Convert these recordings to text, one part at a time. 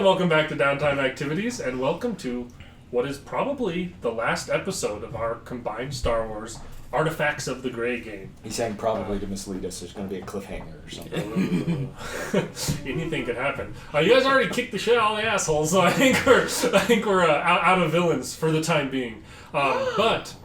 welcome back to Downtime Activities, and welcome to what is probably the last episode of our combined Star Wars Artifacts of the Grey game. He's saying probably to mislead us. There's going to be a cliffhanger or something. Anything could happen. You guys already kicked the shit out of the assholes, so I think we're out of villains for the time being. But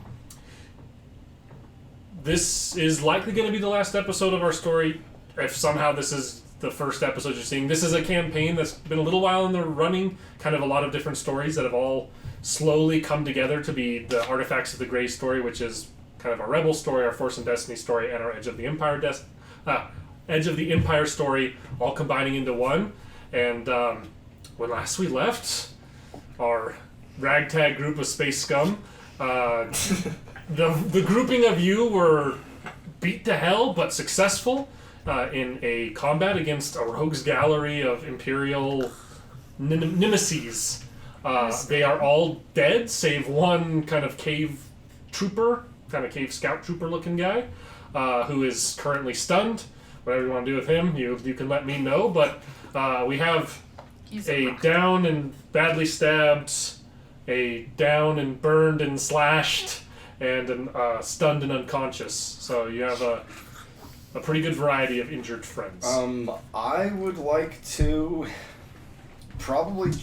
this is likely going to be the last episode of our story. If somehow this is the first episode you're seeing, this is a campaign that's been a little while in the running. Kind of a lot of different stories that have all slowly come together to be the Artifacts of the Grey story, which is kind of our Rebel story, our Force and Destiny story, and our Edge of the Empire story, all combining into one. And when last we left, our ragtag group of space scum, the grouping of you were beat to hell, but successful in a combat against a rogues gallery of Imperial nemesis. They are all dead, save one kind of cave trooper, kind of cave scout trooper looking guy, who is currently stunned. Whatever you want to do with him, you can let me know. But we have a down and badly stabbed, a down and burned and slashed, and an stunned and unconscious. So you have a pretty good variety of injured friends. I would like to... Probably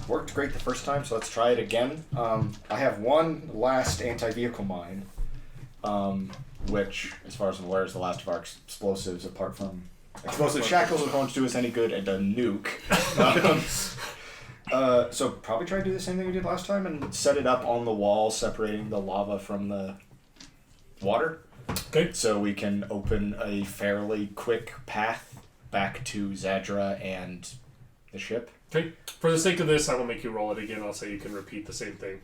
worked great the first time, so let's try it again. I have one last anti-vehicle mine, which, as far as I'm aware, is the last of our explosives, apart from explosive shackles, which won't do us any good, and a nuke. So probably try to do the same thing we did last time and set it up on the wall, separating the lava from the water. Okay. So we can open a fairly quick path back to Zadra and the ship. Okay. For the sake of this, I will make you roll it again. I'll say you can repeat the same thing.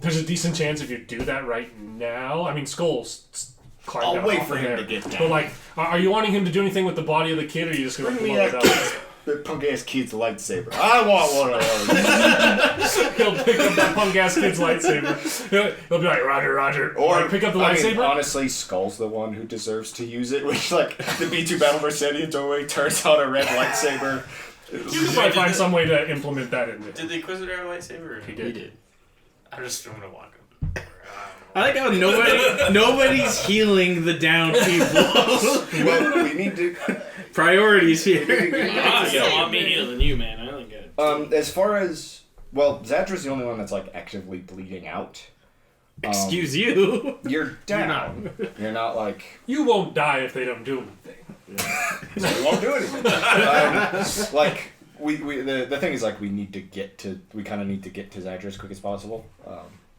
There's a decent chance if you do that right now. I mean, Skull's climbed down. I'll wait for him to get down. But, are you wanting him to do anything with the body of the kid, or are you just going to Bring me blow it up? The punk-ass kid's lightsaber. I want one of those. He'll pick up that punk-ass kid's lightsaber. He'll be like, Roger, Roger. Or pick up the lightsaber. lightsaber. Honestly, Skull's the one who deserves to use it. Which, the B2 Battle Mercedes doorway turns on a red lightsaber. You can probably find some way to implement that in there. Did the Inquisitor have a lightsaber? He did. I'm gonna walk him. I like how nobody's healing the down people. Well, we need to... Priorities here. You don't want me healing you, man. I don't get it. As far as... Well, Zadra's the only one that's, actively bleeding out. Excuse you. You're down. You're not, You won't die if they don't do anything. We won't do anything. The thing is, we kind of need to get to Zadra as quick as possible.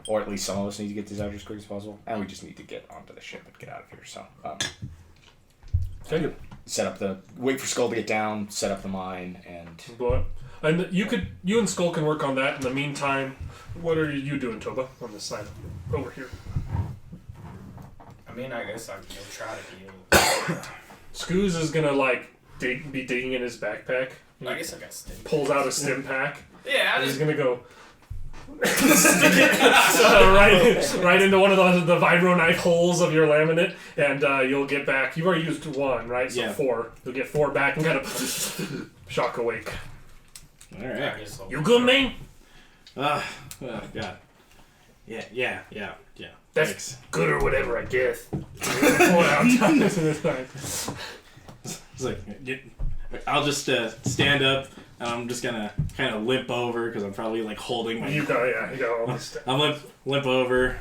Or at least some of us need to get to Zadra as quick as possible. And we just need to get onto the ship and get out of here, so... Wait for Skull to get down, set up the mine, and... Blow it. And you and Skull can work on that. In the meantime, what are you doing, Toba, on this side? Over here. I mean, I guess I can try to heal. Scooz is gonna, be digging in his backpack. I guess I got stim. Pulls out a stim pack. Yeah, He's gonna go... right into one of the vibro knife holes of your laminate, and you'll get back. You've already used one, right? So yeah. 4. You'll get 4 back and kind of shock awake. All right. You good, man? Oh, God. Yeah. That's Thanks. good or whatever, I guess. It's like, I'll just stand up. And I'm just gonna kind of limp over because I'm probably holding my. You go. I'm limp over.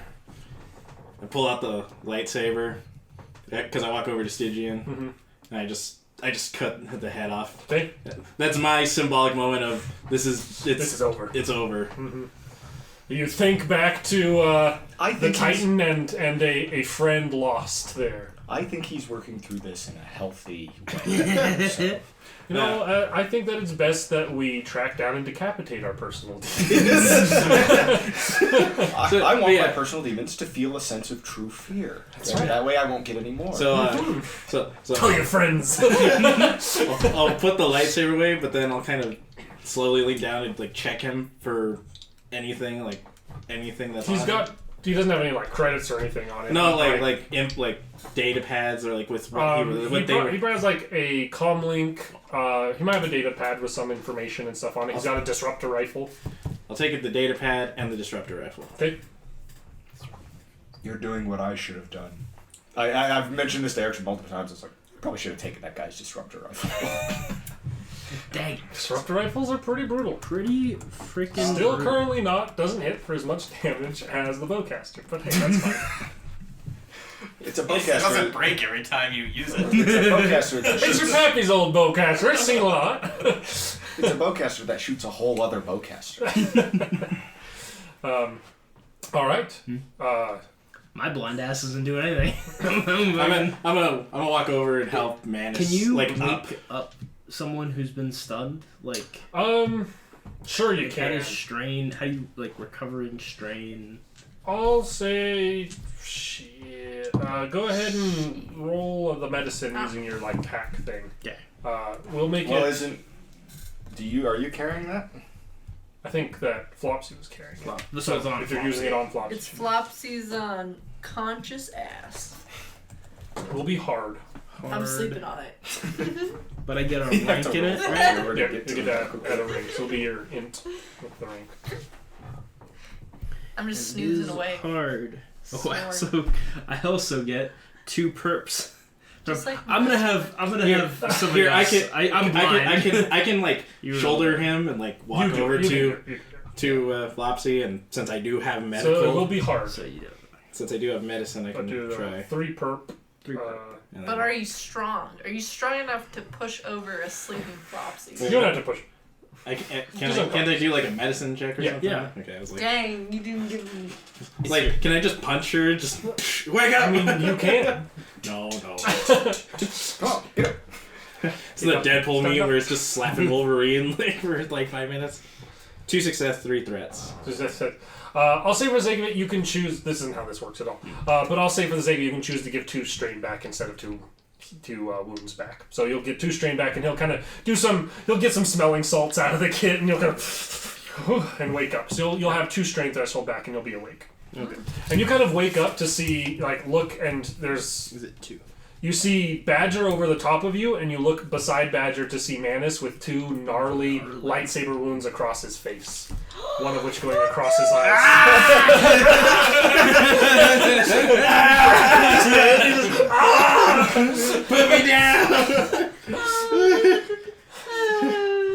I pull out the lightsaber because I walk over to Stygian, and I just cut the head off. Okay. That's my symbolic moment of this is over. It's over. Mm-hmm. You think back to the Titan and a friend lost there. I think he's working through this in a healthy way. So. I think that it's best that we track down and decapitate our personal demons. I want my personal demons to feel a sense of true fear. That's right. That way I won't get any more. So tell your friends. I'll put the lightsaber away, but then I'll kind of slowly lean down and check him for anything that's He's on got He doesn't have any like credits or anything on it. No, like data pads or like with what he probably has like a comlink. He might have a data pad with some information and stuff on it. He's got a disruptor rifle. I'll take it the data pad and the disruptor rifle. Okay. You're doing what I should have done. I've mentioned this to Erickson multiple times. It's like, probably should have taken that guy's disruptor rifle. Dang. Disruptor rifles are pretty brutal. Pretty freaking Still brutal. currently doesn't hit for as much damage as the bowcaster, but hey, that's fine. It's a It doesn't bowcaster. break every time you use it. It's a bowcaster that It's your shoots. pappy's old bowcaster. I've seen a lot. It's a bowcaster that shoots a whole other bowcaster. All right. My blind ass isn't doing anything. I'm gonna walk over and help Manus. Can you like wake up someone who's been stunned? Like, Sure you how can. does strain? How do you like recovering strain? I'll say, shit. Go ahead and roll the medicine using your like hack thing. Yeah. We'll make Well, it. are you carrying that? I think that Flopsy was carrying it. This So one's on. if you're using it on Flopsy, It's Flopsy's conscious ass. it will be hard. I'm Hard, sleeping on it. but I get a You have rank to in roll it, for right? it. We're Yeah, gonna you get to get that. that at a rank. So it'll be your int with the rank. I'm just It snoozing is away. hard. Oh, Snoring. I also get 2 perps. Just like I'm gonna have something here, I else. can I'm blind. I can like You shoulder him and like walk You do over it, you do it. to Flopsy, and since I do have medical, So it will be hard. So you do. since I do have medicine, I I'll can do the try. 3 perp. 3 perp. And But then- are you strong? Are you strong enough to push over a sleeping Flopsy? You don't have to push. Can't I do like a medicine check or Yeah. something? Yeah. Okay, I was like, Dang, you didn't give me. like, can I just punch her? Just wake up! I mean, you can. no. Come on, get up. It's the Deadpool meme where it's just slapping Wolverine like for like 5 minutes. 2 success, 3 threats. I'll say for the sake of it, you can choose. This isn't how this works at all. But I'll say for the sake of it, you can choose to give 2 strain back instead of 2 wounds back. So you'll get 2 strain back, and he'll kind of he'll get some smelling salts out of the kit, and you'll kind of and wake up. So you'll have 2 strain threshold back, and you'll be awake. Okay. And you kind of wake up to see, like, look, and there's Is it 2? you see Badger over the top of you, and you look beside Badger to see Manus with 2 gnarly lightsaber wounds across his face. One of which going across his eyes. Put me down!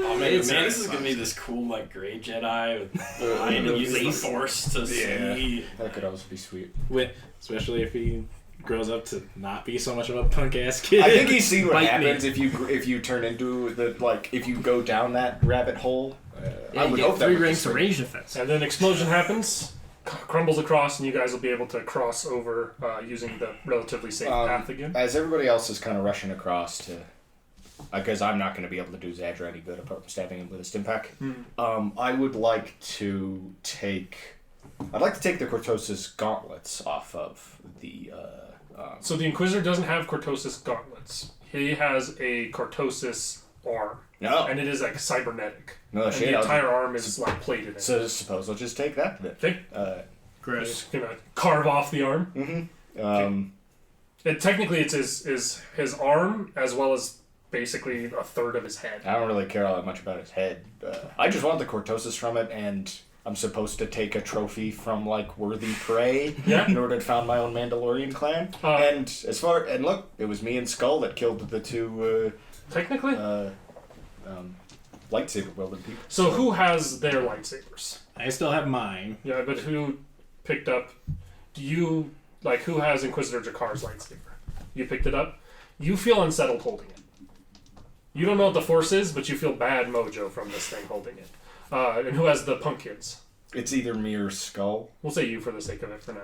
Oh man, this is gonna be this cool like gray Jedi with mind and uses the Force to see. That could also be sweet. Especially if he grows up to not be so much of a punk ass kid. I think he's seen what Bite happens if you turn into if you go down that rabbit hole. Yeah, I you would get hope that 3 would be ranks of sweet. ranged offense. And then explosion happens, crumbles across, and you guys will be able to cross over using the relatively safe path again. As everybody else is kind of rushing across to, because I'm not going to be able to do Zadra any good apart from stabbing him with a stim pack. I would like to take. I'd like to take the Cortosis gauntlets off of the. So the Inquisitor doesn't have Cortosis gauntlets. He has a Cortosis arm, No, and it is like cybernetic. no And shit. the entire arm is like plated in. So suppose I'll just take that then. Okay. Great. Just gonna carve off the arm. Technically, it's his arm as well as basically a third of his head. I don't really care all that much about his head. I just want the Cortosis from it, and I'm supposed to take a trophy from like worthy prey Yeah. in order to found my own Mandalorian clan. And look, it was me and Skull that killed the 2 Technically. lightsaber wielding people. So who has their lightsabers? I still have mine. Yeah, but who picked up? Who has Inquisitor Jakar's lightsaber? You picked it up. You feel unsettled holding it. You don't know what the Force is, but you feel bad mojo from this thing holding it. And who has the punk kids? It's either me or Skull. We'll say you for the sake of it for now.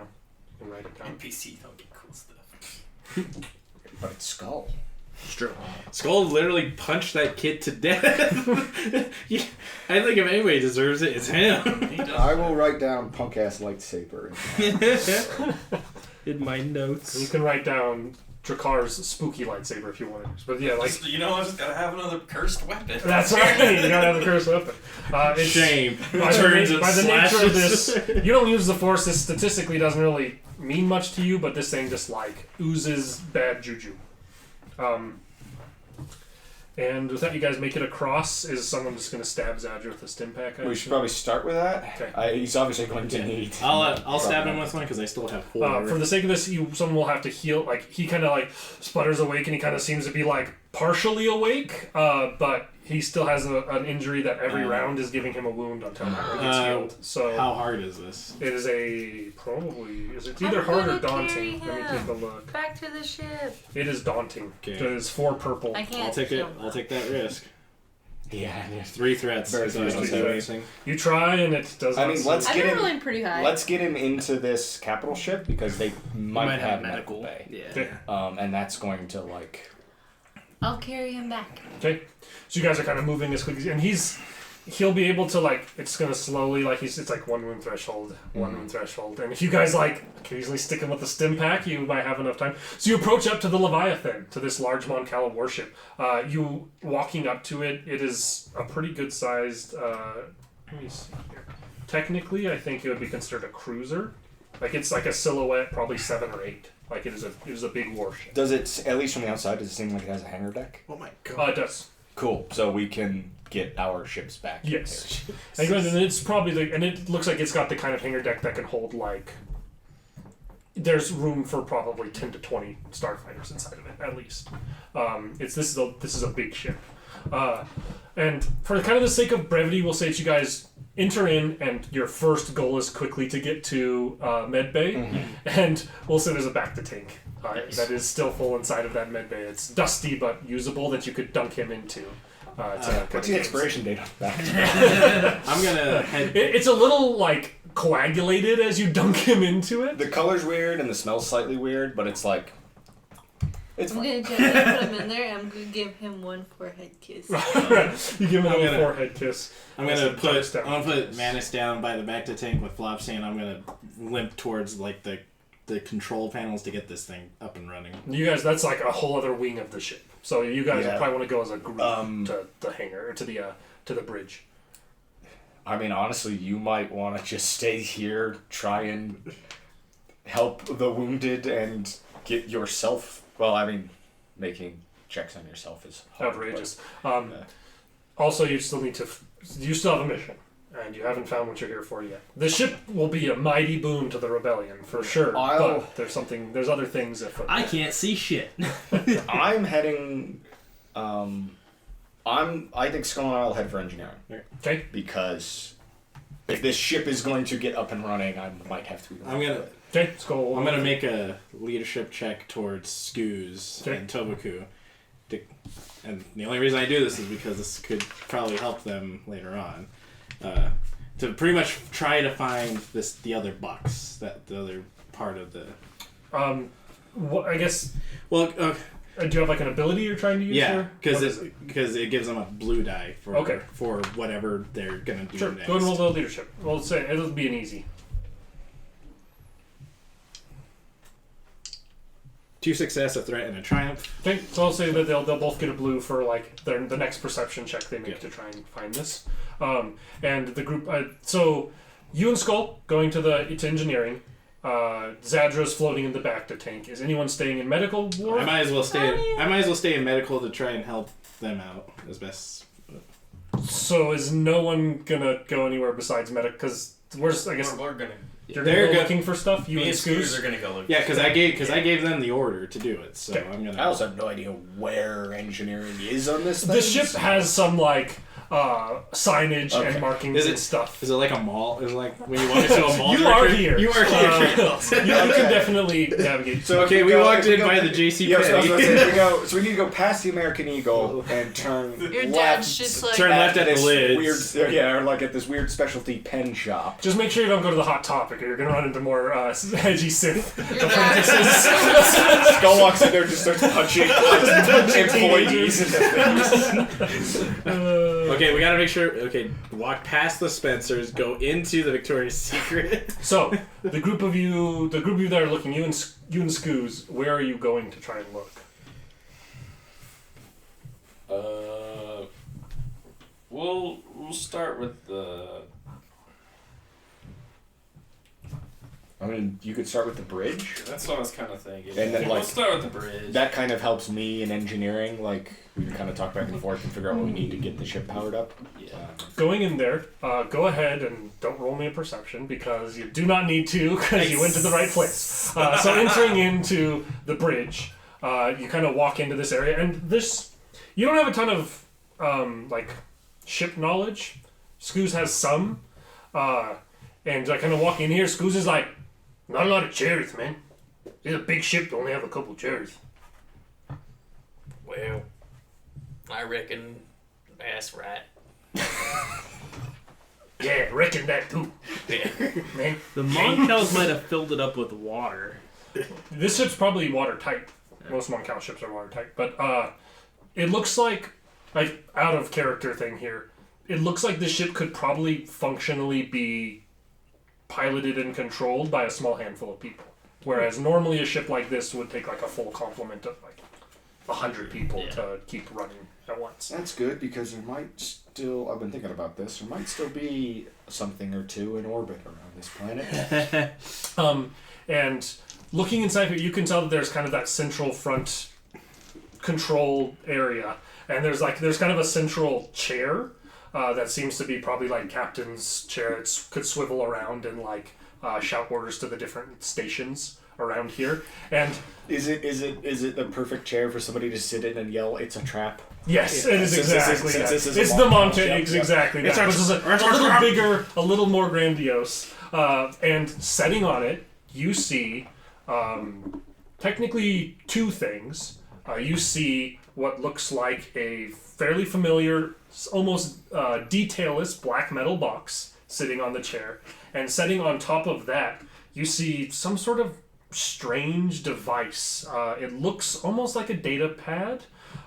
You can write it down. NPC don't get cool stuff. But it's Skull. It's true. Skull literally punched that kid to death. Yeah, I think if anybody deserves it, it's him. I will write down punk ass lightsaber. In my You notes. can write down Drakar's spooky lightsaber if you wanted. But yeah, like I just gotta have another cursed weapon. that's right. You gotta have the cursed weapon. It's, Shame. By the nature of this, you don't use the Force. This statistically doesn't really mean much to you, but this thing just like oozes bad juju. And with that, you guys make it across. Is someone just going to stab Zadra with a stim pack? We should probably start with that. Okay. He's obviously going to need. I'll stab him with one because I still have 4. For the sake of this, someone will have to heal. Like he kind of like sputters awake, and he kind of seems to be like partially awake, but he still has an injury that every round is giving him a wound until he gets healed. So how hard is this? it is it's either hard or daunting. Let me take a look. Back to the ship. It is daunting. Okay. It is 4 purple. I can't. I'll take it. I'll take that risk. Yeah. 3 threats. Very So I don't few do threats. anything. You try and it does. I mean, let's I've get been him. rolling pretty high. Let's get him into this capital ship because they might have medical bay. Yeah. Okay. And that's going to like. I'll carry him back. Okay, so you guys are kind of moving as quickly, and he'll be able to like. It's gonna slowly like it's like 1 wound threshold, 1 wound threshold, and if you guys like occasionally stick him with the stim pack, you might have enough time. So you approach up to the Leviathan, to this large Mon Cala warship. You walking up to it, it is a pretty good sized. Let me see here. Technically, I think it would be considered a cruiser. Like it's like a silhouette, probably 7 or 8. Like it is a big warship. Does it, at least from the outside, does it seem like it has a hangar deck? Oh my god. It does. Cool. So we can get our ships back. Yes. And it's probably and it looks like it's got the kind of hangar deck that can hold like. There's room for probably 10 to 20 starfighters inside of it at least. This is a big ship, and for kind of the sake of brevity, we'll say that you guys enter in, and your first goal is quickly to get to med bay, and we'll say there's a back to tank that is still full inside of that med bay. It's dusty but usable that you could dunk him into. What's the expiration date on that? I'm gonna head. It's a little like coagulated as you dunk him into it. The color's weird and the smell's slightly weird, but it's like. It's I'm fine. gonna gently put him in there and I'm gonna give him 1 forehead kiss. You give him a forehead kiss. I'm gonna put Manus down by the back to tank with Flopsy, and I'm gonna limp towards like the control panels to get this thing up and running. You guys, that's like a whole other wing of the ship. So you guys Yeah. probably want to go as a group to the hangar or to the bridge. I mean, honestly, you might want to just stay here, try and help the wounded, and get yourself. Well, I mean, making checks on yourself is hard, Outrageous. but, Also, you still need to. You still have a mission, and you haven't found what you're here for yet. The ship will be a mighty boon to the rebellion for sure. But there's other things afoot. I can't see shit. I'm heading. I think Skull and I will head for engineering. Okay. Because if this ship is going to get up and running, I might have to. Okay. Let's go. I'm gonna make a leadership check towards Skoos and Tobaku. And the only reason I do this is because this could probably help them later on. To pretty much try to find the other box, the other part of the. What I guess. Well, do you have like an ability you're trying to use? yeah, because it gives them a blue die for whatever they're gonna do sure. next. Go ahead and roll the leadership. Well, say it'll be an easy. 2 success, a threat, and a triumph. Okay, so I'll say that they'll both get a blue for like the next perception check they make to try and find this. And the group. So you and Skull going to engineering. Zadra's floating in the back to tank. Is anyone staying in medical ward? I might as well stay in medical to try and help them out as best. So is no one gonna go anywhere besides medic? Because we're gonna. They're go looking for stuff. You Me and Scoos are gonna go look. Yeah, because I gave them the order to do it. So I'm gonna. I also have no idea where engineering is on this thing. The ship has some like signage and markings and stuff. Is it like a mall? Is it like when you walk into a mall? You are here. You are here. You can definitely navigate. So okay, we walked in by the JC Penney. So we need to go past the American Eagle and turn Your left. dad's just like. Turn left at the this lids. Weird, or like at this weird specialty pen shop. Just make sure you don't go to the hot topic, or you're gonna run into more edgy synth Your dad's Skull walks in there and just starts punching employees in the face. Okay, we gotta make sure. Okay, walk past the Spencers, go into the Victoria's Secret. So the group of you that are looking, you you and Scoos, where are you going to try and look? We'll start with the. I mean, you could start with the bridge. That's what I was kind of thinking. And then, we'll like, start with the bridge. That kind of helps me in engineering. Like, we can kind of talk back and forth and figure out what we need to get the ship powered up. Yeah. Going in there, go ahead and don't roll me a perception because you do not need to because you went to the right place. So entering into the bridge, you kind of walk into this area, and you don't have a ton of like ship knowledge. Scoos has some, and I kind of walk in here. Scoos is like, not a lot of chairs, man. It's a big ship to only have a couple chairs. Well, I reckon that's right. Yeah, reckon that too. Yeah. Man, The Monkels might have filled it up with water. this ship's probably watertight. Most Moncal ships are watertight, but it looks like out of character thing here. It looks like this ship could probably functionally be piloted and controlled by a small handful of people, whereas normally a ship like this would take like a full complement of like 100 people to keep running at once. That's good because there might still. I've been thinking about this. There might still be something or two in orbit around this planet. And looking inside here, you can tell that there's kind of that central front control area, and there's kind of a central chair that seems to be probably like captain's chair. It could swivel around and like shout orders to the different stations around here. And Is it the perfect chair for somebody to sit in and yell, "It's a trap"? yes, it is Since exactly that. this is a It's the Moncal Monte. ship, It's yeah. exactly that. Which is a little bigger, a little more grandiose. And setting on it, you see technically two things. You see what looks like a fairly familiar, almost detailless black metal box sitting on the chair. And sitting on top of that, you see some sort of strange device. It looks almost like a data pad,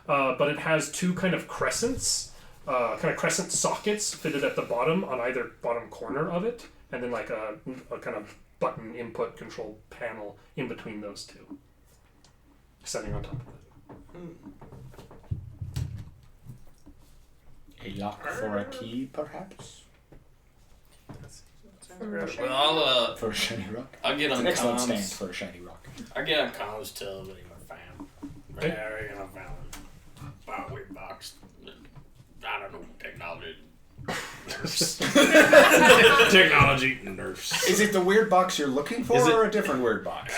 but it has two kind of crescents, crescent sockets fitted at the bottom on either bottom corner of it, and then like a kind of button input control panel in between those two. Setting on top of it. A lock for a key, perhaps? Well, I'll For a shiny rock? I'll get It's on an excellent stand comms. for a shiny rock. I'll get on comms till we found. Okay. I reckon I found a weird box. I don't know, technology. Technology nerfs. Is it the weird box you're looking for, Is it- or a different weird box?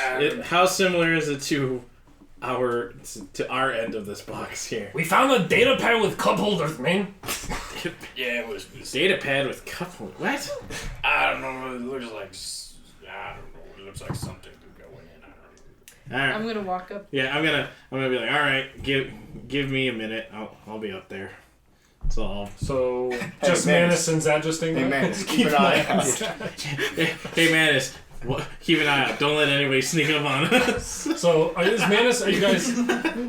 How similar is it to our end of this box here? We found a data pad with cup holders, man. Yeah, it was Data pad with couple. What? I don't know. It looks like I don't know. It looks like something could go in. I don't know. All right. I'm gonna walk up. Yeah, I'm gonna be like, all right, give me a minute. I'll be up there. That's all. So just Manus. Manus and adjusting. Hey, man, keep an eye out. Hey, Manus, keep an eye out. Don't let anybody sneak up on us. So is Manus? Are you guys?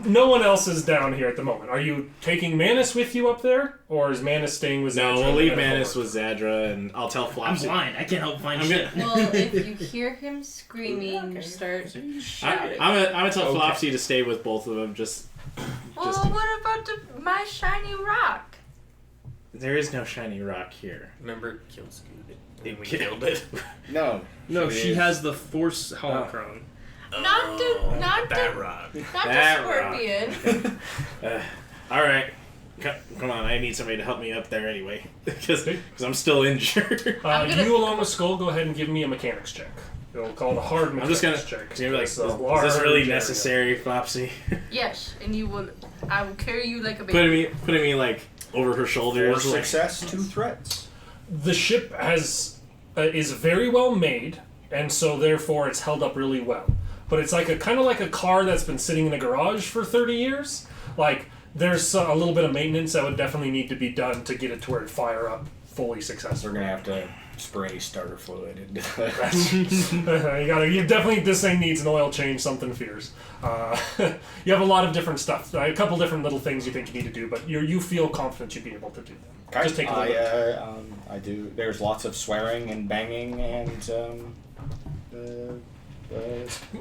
No one else is down here at the moment. Are you taking Manus with you up there, or is Manus staying with? No, Zadra we'll leave and Manus Homer? with Zadra, and I'll tell I'm Flopsy. blind. I can't help find I'm shit. gonna- Well, if you hear him screaming, start shouting. I'm gonna tell Flopsy to stay with both of them. Well, what about my shiny rock? There is no shiny rock here. Remember, killed Scoot. We killed it. No. No, she is. has the Force holocron. Not that the rock. That scorpion. All right, come on. I need somebody to help me up there anyway, because I'm still injured. I'm gonna- You along with Skull, go ahead and give me a mechanics check. We'll call it a hard I'm mechanics just gonna check. be like, It's a is large this really area. necessary, Flopsy? Yes, and I will carry you like a baby. putting me like over her For shoulders. Like, success, 2 threats. The ship is very well made, and so therefore it's held up really well. But it's like kind of like a car that's been sitting in a garage for 30 years. Like there's a little bit of maintenance that would definitely need to be done to get it to where it fire up fully So successful. we're gonna have to spray starter fluid into the... This thing needs an oil change, something fierce. You have a lot of different stuff, a couple different little things you think you need to do, but you feel confident you'd be able to do them. Okay. Just take a little bit. I do. There's lots of swearing and banging and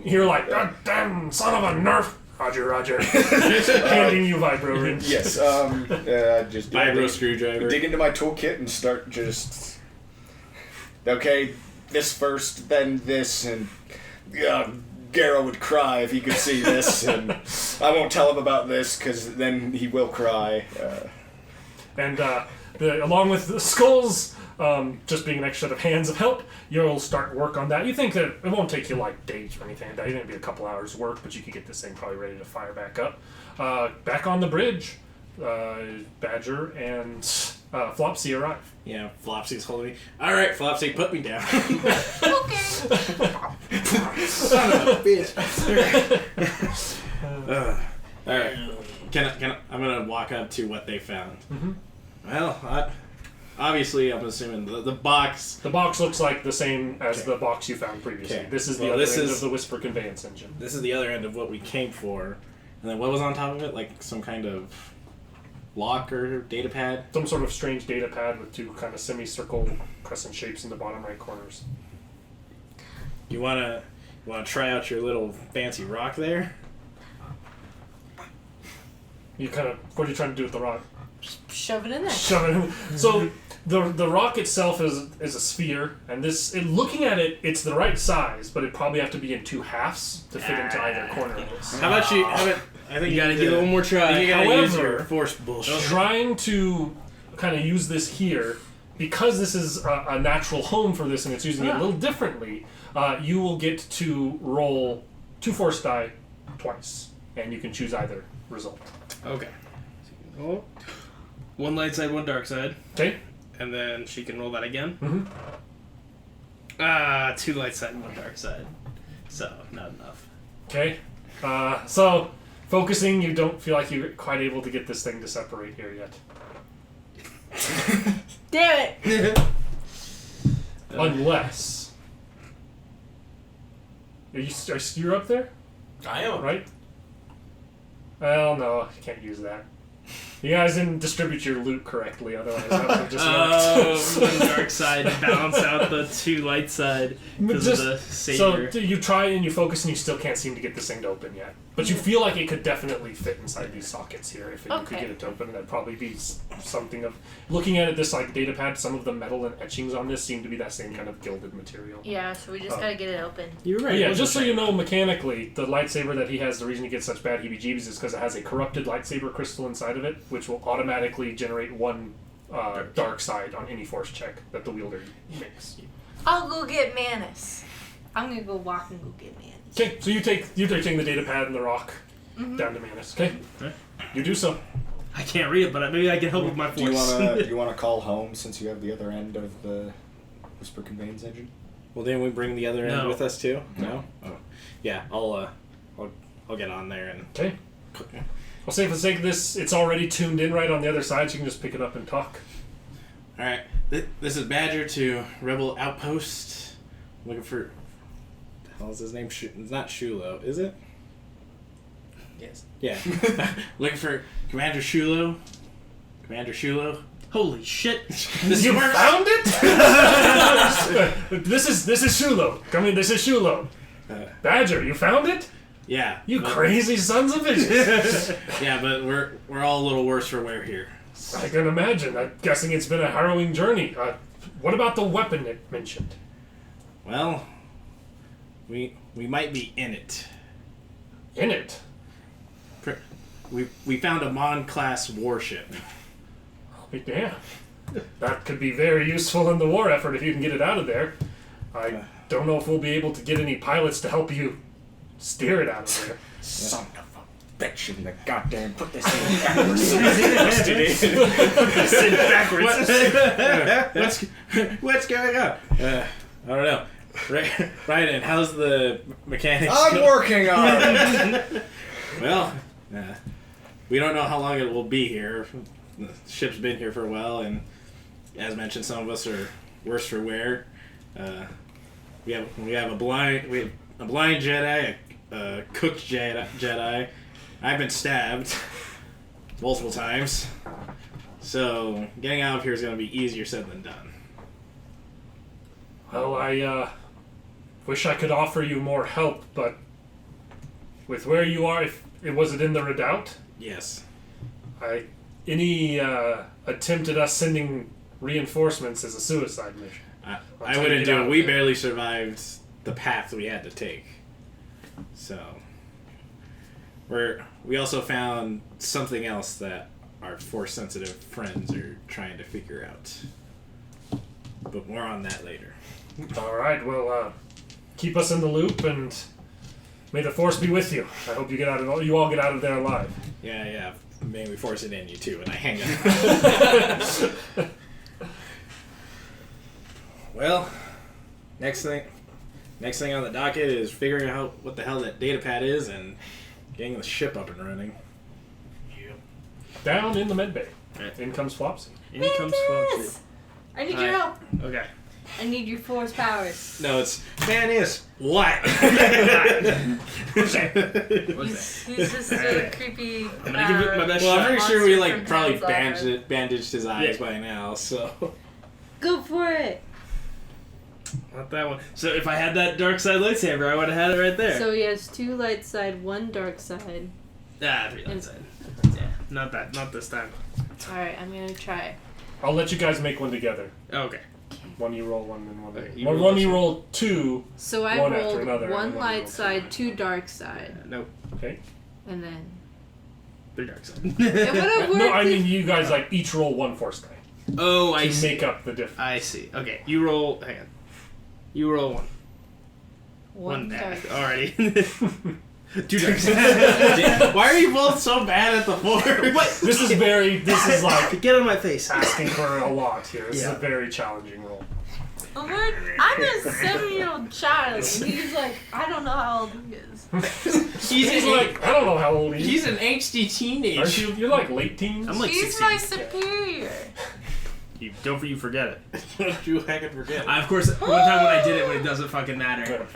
You're like, God damn, son of a nerf. Roger. Handing you vibro rings. Yes. Just Vibro screwdriver. Dig into my toolkit and start just. Okay, this first, then this, and Garrow would cry if he could see this, and I won't tell him about this because then he will cry. And along with the skulls, just being an extra set of hands of help, you'll start work on that. You think that it won't take you like days or anything like that. It's going to be a couple hours work, but you could get this thing probably ready to fire back up. Back on the bridge, Badger and Flopsy arrive. Yeah, Flopsy's holding me. Alright, Flopsy, put me down. Okay. Son of a bitch. Alright. I'm gonna walk up to what they found. Mm-hmm. Well, obviously, I'm assuming the box. The box looks like the same as the box you found previously. Okay. This is the other end of the Whisper conveyance engine. This is the other end of what we came for. And then what was on top of it? Like some kind of lock or data pad? Some sort of strange data pad with two kind of semicircle crescent shapes in the bottom right corners. You wanna try out your little fancy rock there? You kind of, what are you trying to do with the rock? Shove it in there. Shove it in. So the rock itself is a sphere, and looking at it, it's the right size, but it'd probably have to be in two halves to fit into either corner of this. How about you? I think You gotta give it one more try. You gotta use However, your force bullshit. Trying to kind of use this here, because this is a natural home for this and it's using it a little differently, you will get to roll 2 force die twice, and you can choose either result. Okay. Oh. One light side, one dark side. Okay? And then she can roll that again. Mm-hmm. 2 light side and 1 dark side. So, not enough. Okay? So, focusing, you don't feel like you're quite able to get this thing to separate here yet. Damn it! Unless... You're up there? I am. Right? Well, no, I can't use that. You guys didn't distribute your loot correctly, otherwise that would have just worked. The dark side balance out the 2 light side because of the saber. So you try and you focus and you still can't seem to get this thing to open yet. But you feel like it could definitely fit inside these sockets here if you could Okay. get it to open. That'd probably be something of... Looking at it, this like data pad, some of the metal and etchings on this seem to be that same kind of gilded material. Yeah, so we just gotta get it open. You're But right. yeah, just so you know, mechanically, the lightsaber that he has, the reason he gets such bad heebie-jeebies is because it has a corrupted lightsaber crystal inside of it, which will automatically generate 1 dark side on any force check that the wielder makes. I'll go get Manus. I'm gonna go walk and go get Manus. Okay, so you're taking the data pad and the rock down to Manus. Okay, you do so. I can't read it, but maybe I can help with my Do force. you wanna call home since you have the other end of the Whisper conveyance engine? Well, didn't we bring the other end No. with us too? No. Oh, yeah. I'll get on there and. Okay. I'll say for the sake of this, it's already tuned in right on the other side, so you can just pick it up and talk. All right. This is Badger to Rebel Outpost. Looking for. The hell is his name? It's not Shulo, is it? Yes. Yeah. Looking for Commander Shulo. Commander Shulo. Holy shit! This you found it? This is Shulo. This is Shulo. Badger, you found it? Yeah. You but- crazy sons of bitches. Yeah, but we're all a little worse for wear here. I can imagine. I'm guessing it's been a harrowing journey. What about the weapon it mentioned? Well, we might be in it. In it? We found a Mon-class warship. Yeah. That could be very useful in the war effort if you can get it out of there. I don't know if we'll be able to get any pilots to help you steer it out of there. Son of a bitch in the goddamn put this thing backwards. What's going on? I don't know. Right, and how's the mechanics? I'm working on it. Well, we don't know how long it will be here. The ship's been here for a while, and as mentioned, some of us are worse for wear. We have a blind Jedi, a cooked Jedi. I've been stabbed multiple times, so getting out of here is going to be easier said than done. Well, wish I could offer you more help, but with where you are, if it was it in the redoubt? Yes. Any attempt at us sending reinforcements is a suicide mission. I wouldn't do it. We barely survived the path we had to take. So, we also found something else that our Force-sensitive friends are trying to figure out. But more on that later. Alright, well, keep us in the loop, and may the Force be with you. I hope you all get out of there alive. Yeah. May we force it in you too, and I hang up. Well, next thing on the docket is figuring out what the hell that data pad is and getting the ship up and running. Down in the med bay. Right. In comes Flopsy. In comes Flopsy. I need your help. Okay. I need your Force powers. No, it's Manus. What? What's that? He's just a creepy. I'm gonna give it my best Well, shot. I'm pretty sure we Monster from probably Pan's bandaged his eyes Yeah. by now. So Go for it. Not that one. So if I had that dark side lightsaber, I would have had it right there. So he has 2 light side, 1 dark side. 3 light side. Yeah, not that. Not this time. Alright, I'm gonna try. I'll let you guys make one together. Okay. One you roll, one and one. Okay, Okay, you one roll you this roll 2. So I One after rolled another, and 1 then light roll side, 2 dark side. Nope. Okay. And then. 3 dark side. It would have worked. No, I mean you guys like each roll 1 Force die Oh, I to see. make up the difference. I see. Okay, you roll. Hang on. You roll 1. 1 dark side. Already. 2 dark side. why are you both so bad at the Force? What? This is like Get on my face. asking for a lot here. This is Yeah. a very challenging roll. I'm a 7-year-old child. And he's like, I don't know how old he is. He's like, I don't know how old he is. He's an HD teenager. Aren't you? You're like late teens. I'm like He's 16. my superior. Don't you forget it. Don't you heckin' forget. Of course, one time when I did it when it doesn't fucking matter.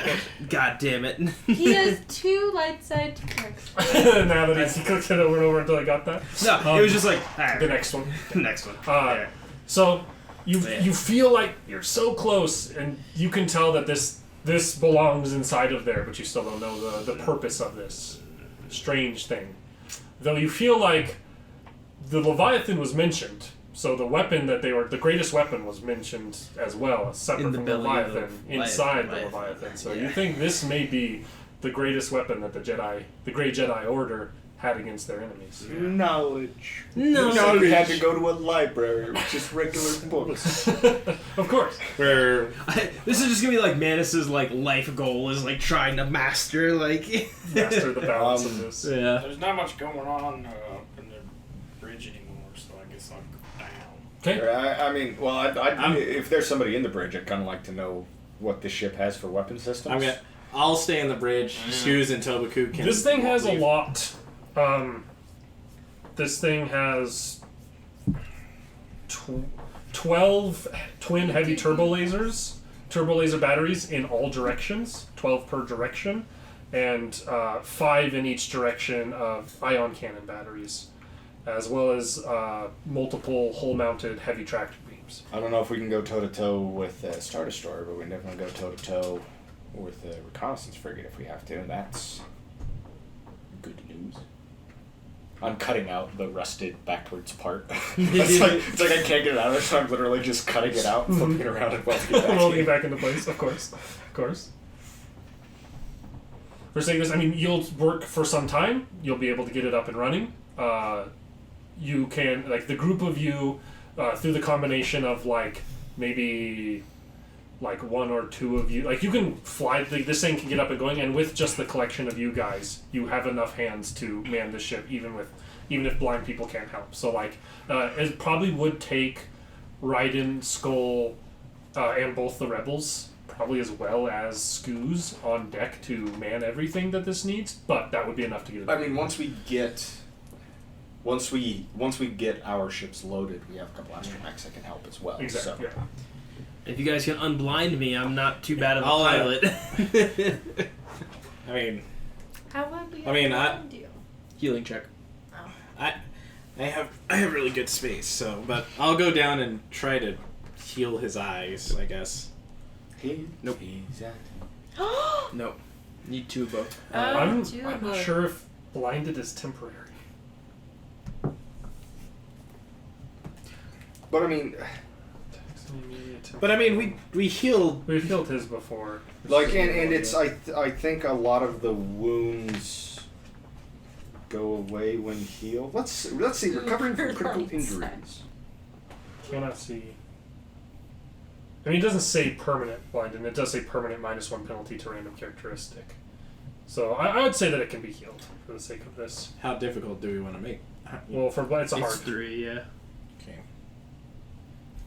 God damn it. He has 2 light side, 2 dark side. Now that he clicked it over and over until I got that. No, it was just like, alright. The next one. Next one. Uh, So you feel like you're so close, and you can tell that this belongs inside of there, but you still don't know the purpose of this strange thing. Though you feel like the Leviathan was mentioned, so the weapon that the greatest weapon was mentioned as well, separate In the from the belly of Leviathan, the inside the Leviathan. Leviathan. So Yeah. you think this may be the greatest weapon that the Great Jedi Order had against their enemies. Knowledge. No. So we had to go to a library with just regular books. Of course. Where This is just gonna be like Manus's like life goal is like trying to master like. Master the balance of this. Yeah. There's not much going on in the bridge anymore, so I guess I'll go down. Okay. I mean, well, if there's somebody in the bridge, I'd kind of like to know what the ship has for weapon systems. I'll stay in the bridge. Scoos and Tobaku can. This thing has a leave. lot. This thing has 12 twin heavy turbo laser batteries in all directions, 12 per direction, and 5 in each direction of ion cannon batteries, as well as multiple hull-mounted heavy tractor beams. I don't know if we can go toe-to-toe with a Star Destroyer, but we can definitely go toe-to-toe with a reconnaissance frigate if we have to, and that's good news. I'm cutting out the rusted backwards part. it's like I can't get it out of there, so I'm literally just cutting it out and flipping it around and welding it back Welding in. it back into place, of course. Of course. For saying this, I mean, you'll work for some time. You'll be able to get it up and running. You can, like, the group of you, through the combination of, like, maybe, like, 1 or 2 of you, like, you can fly, this thing can get up and going, and with just the collection of you guys, you have enough hands to man the ship, even if blind people can't help. So, like, it probably would take Raiden, Skull, and both the rebels, probably as well as Scoos on deck to man everything that this needs, but that would be enough to get it. I mean, once we get our ships loaded, we have a couple astromechs that can help as well. Exactly. So. Yeah. If you guys can unblind me, I'm not too bad of a I'll, pilot. I mean, How would we I mean, find you? Healing check. I have really good space, so but I'll go down and try to heal his eyes, I guess. Nope. Nope. Need 2 of both. I'm two not both. sure if blinded is temporary. But I mean, we healed. We've healed his before. like, and it's I think a lot of the wounds go away when healed. Let's see. Recovering from critical injuries. Cannot see. I mean, it doesn't say permanent blind, and it does say permanent -1 penalty to random characteristic. So I would say that it can be healed for the sake of this. How difficult do we want to make? Well, for it's a hard. It's 3, yeah. Okay.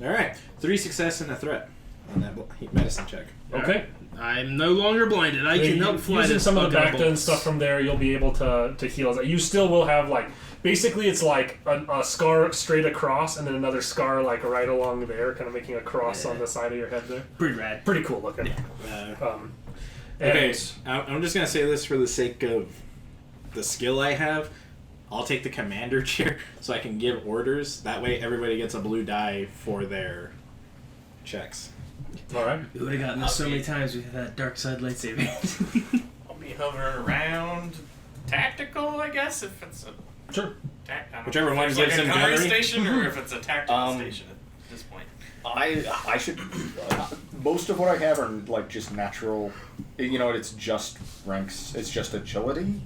All right. 3 success and a threat on that medicine check. Okay. I'm no longer blinded. I can help fly using this some of the fucking Bacta and bolts. stuff from there, you'll be able to heal. You still will have like basically it's like a scar straight across and then another scar like right along there, kind of making a cross on the side of your head there. Pretty rad. Pretty cool looking. Okay, and- I'm just gonna say this for the sake of the skill I have. I'll take the commander chair so I can give orders. That way, everybody gets a blue die for their checks. All right. We would have gotten this so many times with that dark side lightsaber. I'll be hovering around. Tactical, I guess, if it's a Sure. Whichever if one it's gives like a him gunnery gunnery. station or if it's a tactical station at this point. I should. Most of what I have are like just natural. You know, it's just ranks. It's just agility.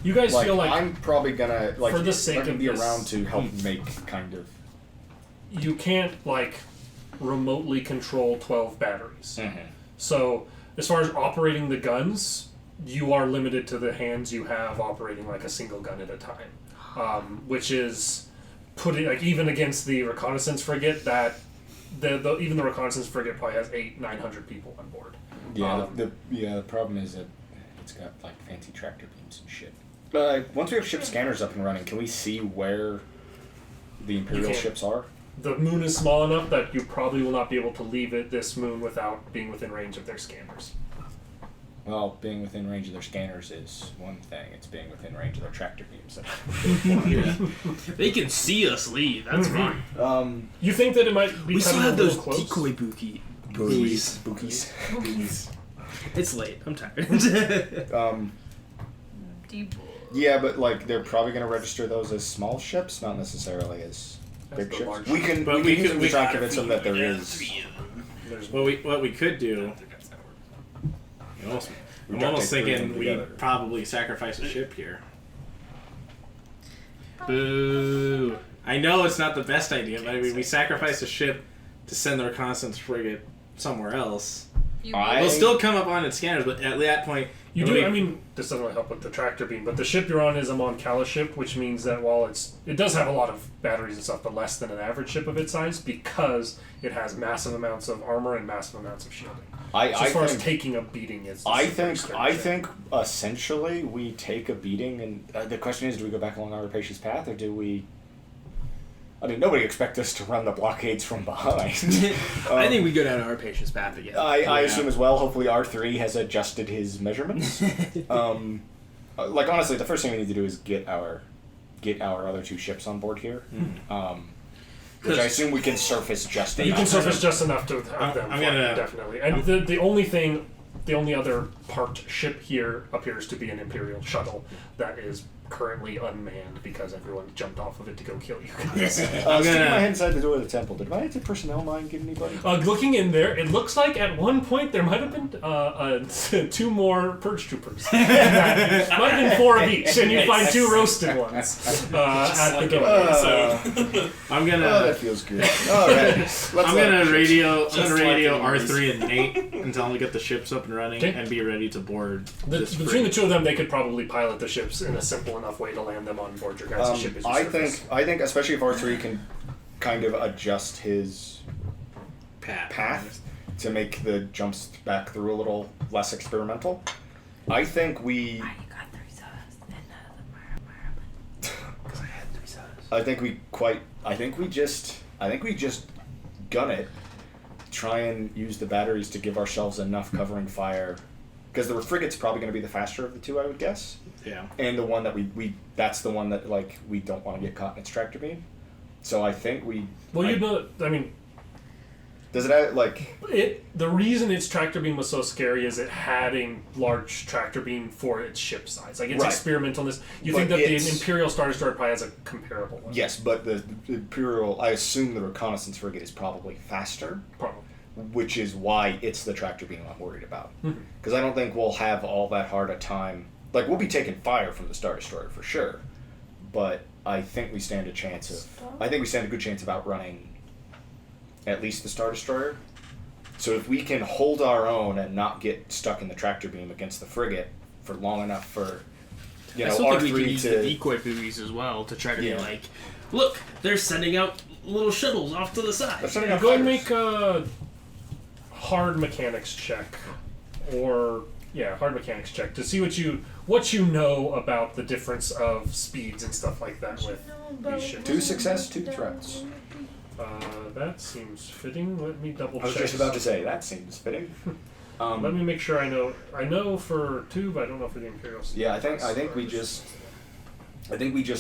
You guys Like, feel like I'm probably gonna like for the sake let me of be this- around to help make kind of. you can't like remotely control 12 batteries. Mm-hmm. So as far as operating the guns, you are limited to the hands you have operating like a single gun at a time, which is putting like even against the reconnaissance frigate that even the reconnaissance frigate probably has 900 people on board. Yeah, the problem is that it's got like fancy tractor beams and shit. Once we have ship scanners up and running, can we see where the Imperial can. ships are? The moon is small enough that you probably will not be able to leave this moon without being within range of their scanners. Well, being within range of their scanners is one thing. It's being within range of their tractor beams. They can see us leave. That's fine. You think that it might be We still cutting have a those little close? decoy buoys. Bookies. It's late. I'm tired. Deep. Yeah, but like they're probably going to register those as small ships, not necessarily as big the ships. large We can But use them to try and convince them that there is. There's What we could do. I'm almost thinking we probably sacrifice a ship here. Boo. I know it's not the best idea, but I mean, we sacrifice a ship to send the reconnaissance frigate somewhere else. We'll still come up on its scanners, but at that point, You do. I mean, this doesn't really help with the tractor beam, but the ship you're on is a Mon Cala ship, which means that while it does have a lot of batteries and stuff, but less than an average ship of its size because it has massive amounts of armor and massive amounts of shielding. So as far as taking a beating is. I think essentially we take a beating, and the question is, do we go back along our rapacious path, or do we? I mean, nobody expects us to run the blockades from behind. I think we go down our patient's path again. I assume as well. Hopefully, R3 has adjusted his measurements. Like honestly, the first thing we need to do is get our other 2 ships on board here. Which I assume we can surface just enough. You can surface just enough to have them. I'm gonna- definitely. And the only other parked ship here appears to be an Imperial shuttle that is currently unmanned because everyone jumped off of it to go kill you guys. Sticking my head inside the door of the temple. Did my anti-personnel mine get anybody? Looking in there, it looks like at one point there might have been 2 more purge troopers. Might have been 4 of each, and you find 2 roasted ones at the door. I'm gonna. Oh, that feels good. All right. I'm gonna radio Just like radio in movies. R3 and Nate and tell them to get the ships up and running Okay. and be ready to board. this Between the frigate. 2 of them, they could probably pilot the ships in a simple enough way to land them on board your guys' ship as you I surface. think especially if R3 can kind of adjust his path to make the jumps back through a little less experimental. I think we. You got 3 sauce and Because I had 3 sodas. I think we just gun it. Try and use the batteries to give ourselves enough covering fire. Because the frigate's probably going to be the faster of the 2, I would guess. Yeah. And the one that that's the one that like we don't want to get caught in its tractor beam. So I think we. Well, you know, I mean, Does it have, like... The reason its tractor beam was so scary is it had a large tractor beam for its ship size. Like, its experimentalness. You think that the Imperial Star Destroyer probably has a comparable one. Yes, but the Imperial... I assume the reconnaissance frigate is probably faster. Probably. Which is why it's the tractor beam I'm worried about. Because I don't think we'll have all that hard a time... Like, we'll be taking fire from the Star Destroyer for sure. But I think we stand a chance of... I think we stand a good chance of outrunning at least the Star Destroyer. So if we can hold our own and not get stuck in the tractor beam against the frigate for long enough for, I still think we can use the decoy buoys as well to try to be like, look, they're sending out little shuttles off to the side. Go and make a hard mechanics check, or hard mechanics check to see what you know about the difference of speeds and stuff like that with these ships. 2 success, 2 threats. That seems fitting. Let me double check. I was just about to say, that seems fitting. Let me make sure I know. I know for 2, but I don't know for the Imperial. Yeah, I think we just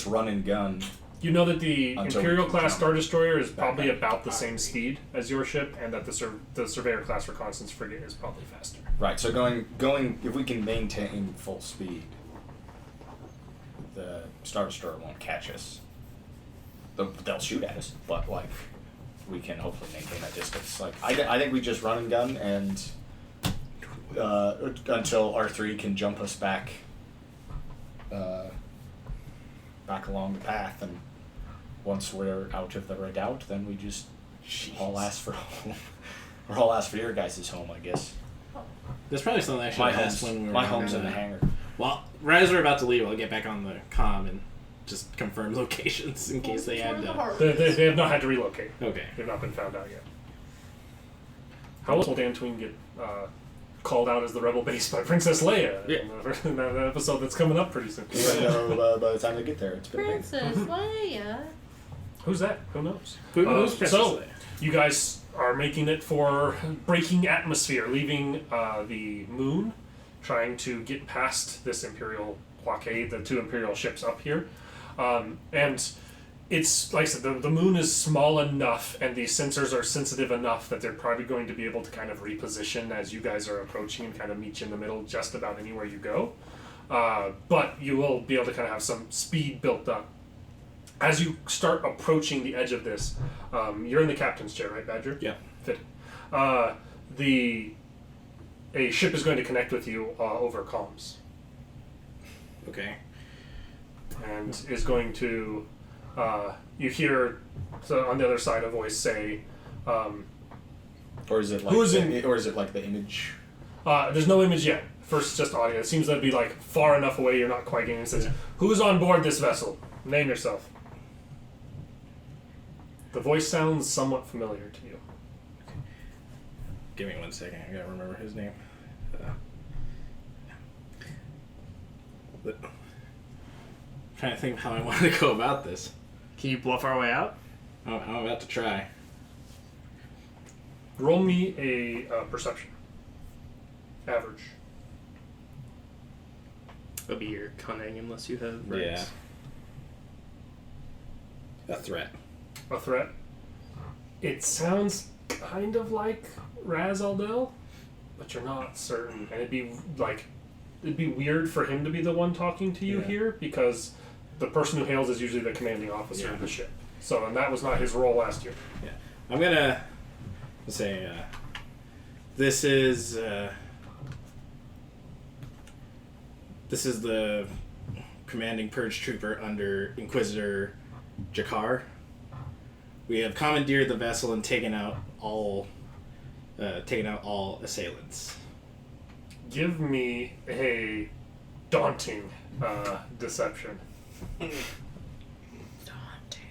run and gun. You know that the Imperial class Star Destroyer is probably about the same speed as your ship, and that the Surveyor class reconnaissance frigate is probably faster. Right. So going if we can maintain full speed, the Star Destroyer won't catch us. They'll shoot at us, but like we can hopefully maintain that distance. Like I think we just run and gun and until R3 can jump us back along the path, and once we're out of the redoubt, then we just all ask for home. Or I'll ask for your guys' home, I guess. There's probably something I should ask when we were my home's in the hangar. Well, right as we're about to leave, I'll get back on the comm and just confirm locations in case they had They have not had to relocate. Okay. They've not been found out yet. How else will Dantooine get called out as the rebel base by Princess Leia in that episode that's coming up pretty soon? By the time they get there, it's been Princess Leia. Who's that? Who knows? Who's Princess Leia? You guys are making it for breaking atmosphere, leaving the moon, trying to get past this Imperial blockade, the 2 Imperial ships up here. And it's, like I said, the moon is small enough and the sensors are sensitive enough that they're probably going to be able to kind of reposition as you guys are approaching and kind of meet you in the middle just about anywhere you go. But you will be able to kind of have some speed built up. As you start approaching the edge of this, you're in the captain's chair, right, Badger? Yeah. Fit. A ship is going to connect with you over comms. Okay. And is going to, you hear on the other side a voice say, or is it like or is it like the image? There's no image yet. First, just audio. It seems to be like far enough away you're not quite getting it. It says, "Who's on board this vessel? Name yourself." The voice sounds somewhat familiar to you. Give me 1 second. I gotta remember his name. Trying to think how I want to go about this. Can you bluff our way out? I'm about to try. Roll me a perception. Average. It'll be your cunning unless you have Yeah. A threat. A threat. It sounds kind of like Raz Aldel, but you're not certain. And it'd be weird for him to be the one talking to you here, because the person who hails is usually the commanding officer of the ship. So, and that was not his role last year. Yeah. I'm gonna say, this is the commanding purge trooper under Inquisitor Jakar. We have commandeered the vessel and taken out all assailants. Give me a daunting deception. Daunting.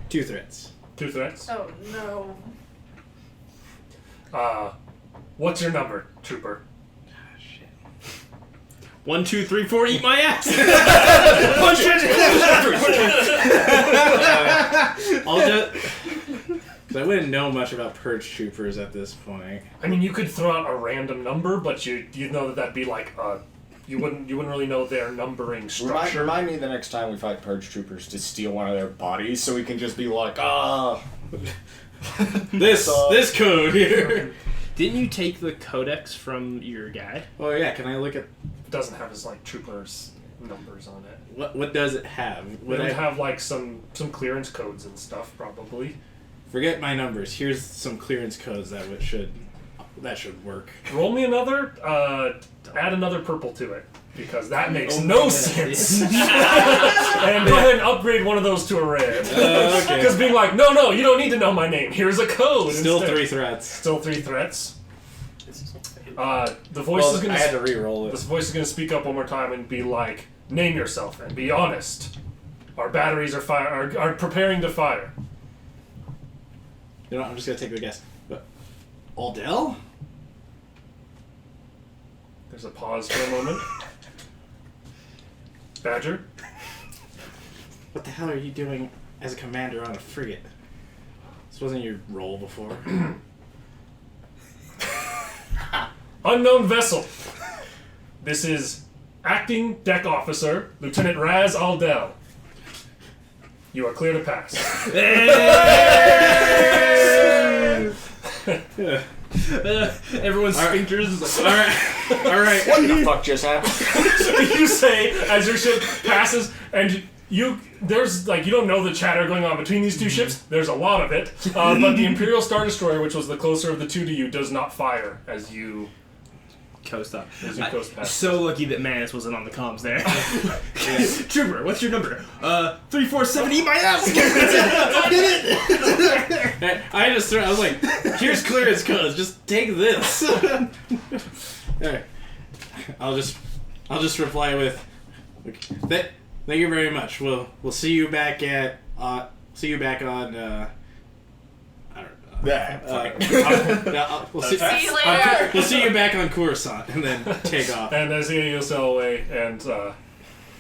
2 threats. 2 threats? Oh no. What's your number, trooper? 1, 2, 3, 4. Eat my ass. I'll just. Because I wouldn't know much about purge troopers at this point. I mean, you could throw out a random number, but you know that'd be like you wouldn't really know their numbering structure. Remind me the next time we fight purge troopers to steal one of their bodies, so we can just be like, This code here. Didn't you take the codex from your guy? Oh yeah, can I look at It doesn't have his like troopers numbers on it. what does it have? Would it have like some clearance codes and stuff probably? Forget my numbers. Here's some clearance codes that should work. Roll me another. Add another purple to it because that makes no sense. And go ahead and upgrade one of those to a red. Okay. Because being like, no, you don't need to know my name. Here's a code. Still instead. 3 threats. Still 3 threats. The voice is gonna. I had to re-roll it. This voice is gonna speak up one more time and be like, "Name yourself and be honest. Our batteries are preparing to fire." You know, I'm just gonna take a guess. But Aldel? There's a pause for a moment. Badger. What the hell are you doing as a commander on a frigate? This wasn't your role before. Unknown vessel. This is acting deck officer Lieutenant Raz Aldel. You are clear to pass. Everyone's sphincters is like, Alright. What the fuck just happened? You say as your ship passes, and there's like you don't know the chatter going on between these two ships. There's a lot of it, but the Imperial Star Destroyer, which was the closer of the two to you, does not fire as you coast up. coast past. So lucky that Manus wasn't on the comms there. Trooper, what's your number? 347, eat my ass! I was like, here's clearance codes, just take this. Alright. I'll just reply with thank you very much. We'll see you back on I don't know. We'll see See you later. We'll see you back on Coruscant and then take off. And as you sail away, and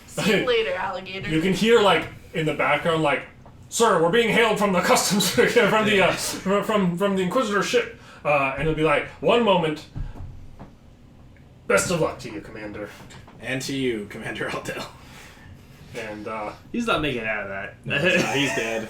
See you later, alligator. you can hear like in the background, like, "Sir, we're being hailed from the customs from the Inquisitor ship," and it'll be like, "One moment. Best of luck to you, Commander." And to you, Commander Aldel. And He's not making it out of that. He's dead.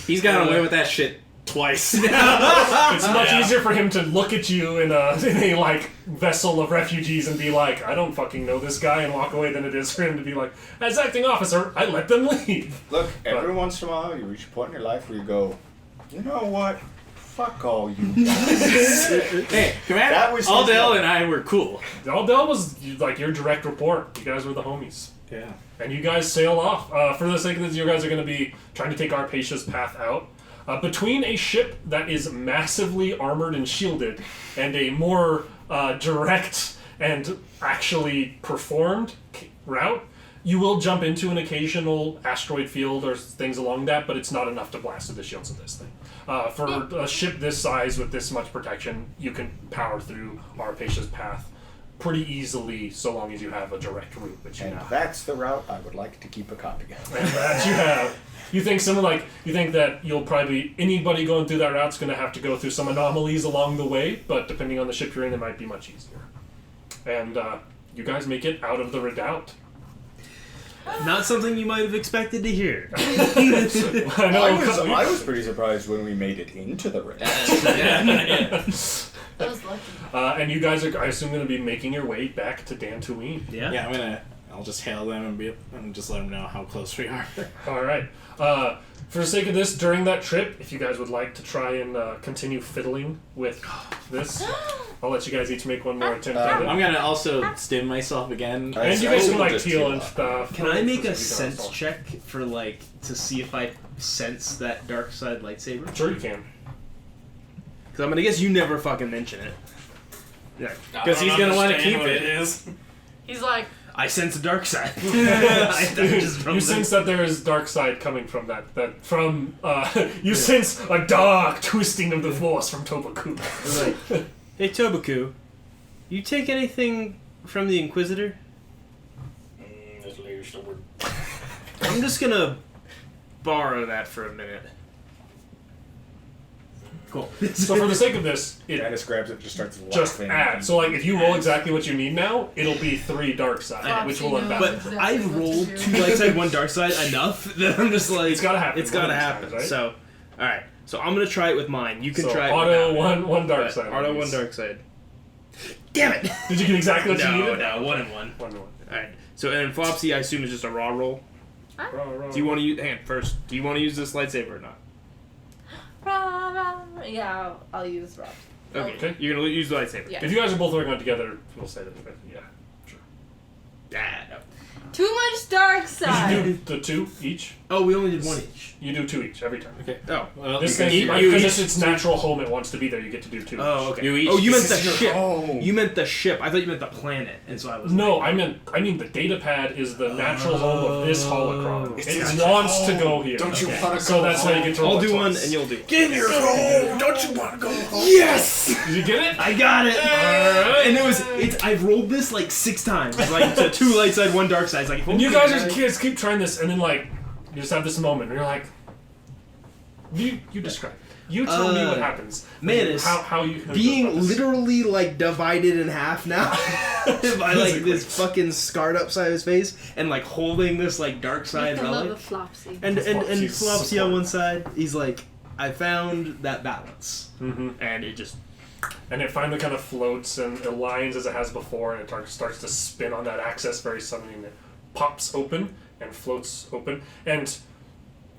He's gotten away with that shit twice. it's much easier for him to look at you in a like vessel of refugees and be like, "I don't fucking know this guy," and walk away than it is for him to be like, "As acting officer, I let them leave." Look, every once in a while you reach a point in your life where you go, you know what? Fuck all you guys. Hey, Commander Aldel and I were cool. Aldel was like your direct report. You guys were the homies. Yeah. And you guys sail off. For the sake of this, you guys are going to be trying to take Arpatia's path out. Between a ship that is massively armored and shielded and a more direct and actually performed route, you will jump into an occasional asteroid field or things along that, but it's not enough to blast through the shields of this thing. For a ship this size with this much protection, you can power through Arpatia's path pretty easily, so long as you have a direct route, which you And now have. that's the route I would like to keep a copy of. And that you have. You think that you'll probably anybody going through that route's going to have to go through some anomalies along the way, but depending on the ship you're in, it might be much easier. And you guys make it out of the redoubt. Not something you might have expected to hear. I know. I was pretty surprised when we made it into the redoubt. That was lucky. And you guys are, I assume, going to be making your way back to Dantooine. Yeah. Yeah, I'll just hail them and just let them know how close we are. All right. For the sake of this, during that trip, if you guys would like to try and continue fiddling with this, I'll let you guys each make one more attempt at it. I'm gonna also stim myself again. And you guys can like teal and stuff. Can I make a sense check for like to see if I sense that dark side lightsaber? Sure, you can. Because I'm gonna guess you never fucking mention it. Yeah. Because he's gonna want to keep it. He's like, I sense a dark side. You sense that there is dark side coming from you sense a dark twisting of the force from Tobaku. Like, hey Tobaku, you take anything from the Inquisitor? That's a leadership word. I'm just gonna borrow that for a minute. Cool. So for the sake of this, it Dennis grabs it and just starts laughing. just adds. So like if you roll exactly what you need now, it'll be 3 dark side, which will unbalance. But I've rolled 2 light side, 1 dark side enough that I'm just like... It's gotta happen. It's gotta One of these happen. times, right? So, alright. So I'm gonna try it with mine. You can So try it auto without it. one dark side. Auto one dark side. Damn it! Did you get exactly what you needed? No, 1 and 1. 1 and 1. Alright. So and then Flopsy, I assume is just a raw roll. Do you want to use? Hang on, first. Do you want to use this lightsaber or not? Yeah, I'll use Rob. Okay. You're gonna use the lightsaber. Yeah. If you guys are both working on it together, we'll say that. Yeah, sure. No. Too much dark You side. do the 2 each. Oh, we only did 1 each. You do 2 each every time. Okay. Oh. Well, This because thing, you because each- it's natural home, it wants to be there. You get to do 2. Oh, okay. You each- Oh, you meant the This is your ship. home. You meant the ship. I thought you meant the planet, and so I was. No, like, I mean the data pad is the natural home of this holocron. It's It your wants to home. go here. Don't you Okay. want to go So that's why you get to roll I'll do one, twice. and you'll do. Get your home. Don't you want to go home? Yes. Did you get it? I got it. Alright. And I've rolled this like 6 times. Like to 2 light side, 1 dark side. It's like. And you guys as kids keep trying this, and then like you just have this moment, and you're like, you describe it. You tell me what happens. Man, it's how you being literally like divided in half now by like this fucking scarred up side of his face, and like holding this like dark side I love relic. a Flopsy. And Flopsy's Flopsy on support. one side, he's like, I found that balance, and it just. And it finally kind of floats and aligns as it has before, and it starts to spin on that axis very suddenly, and it pops open and floats open. And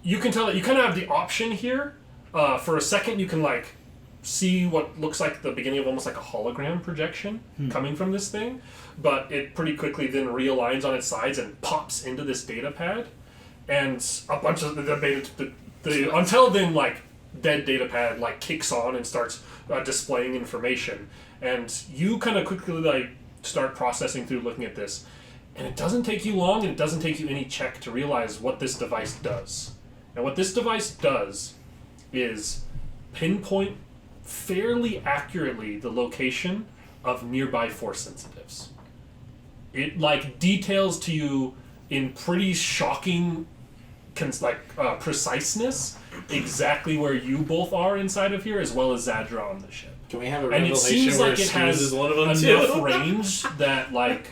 you can tell that you kind of have the option here. For a second, you can like see what looks like the beginning of almost like a hologram projection coming from this thing, but it pretty quickly then realigns on its sides and pops into this data pad, and a bunch of the until then like dead data pad like kicks on and starts displaying information, and you kind of quickly like start processing through looking at this, and it doesn't take you long, and it doesn't take you any check to realize what this device does. And what this device does is pinpoint fairly accurately the location of nearby force sensitives. It like details to you in pretty shocking preciseness exactly where you both are inside of here, as well as Zadra on the ship. Can we have a And it revelation seems where like it Scooz has is one of them enough too? range that like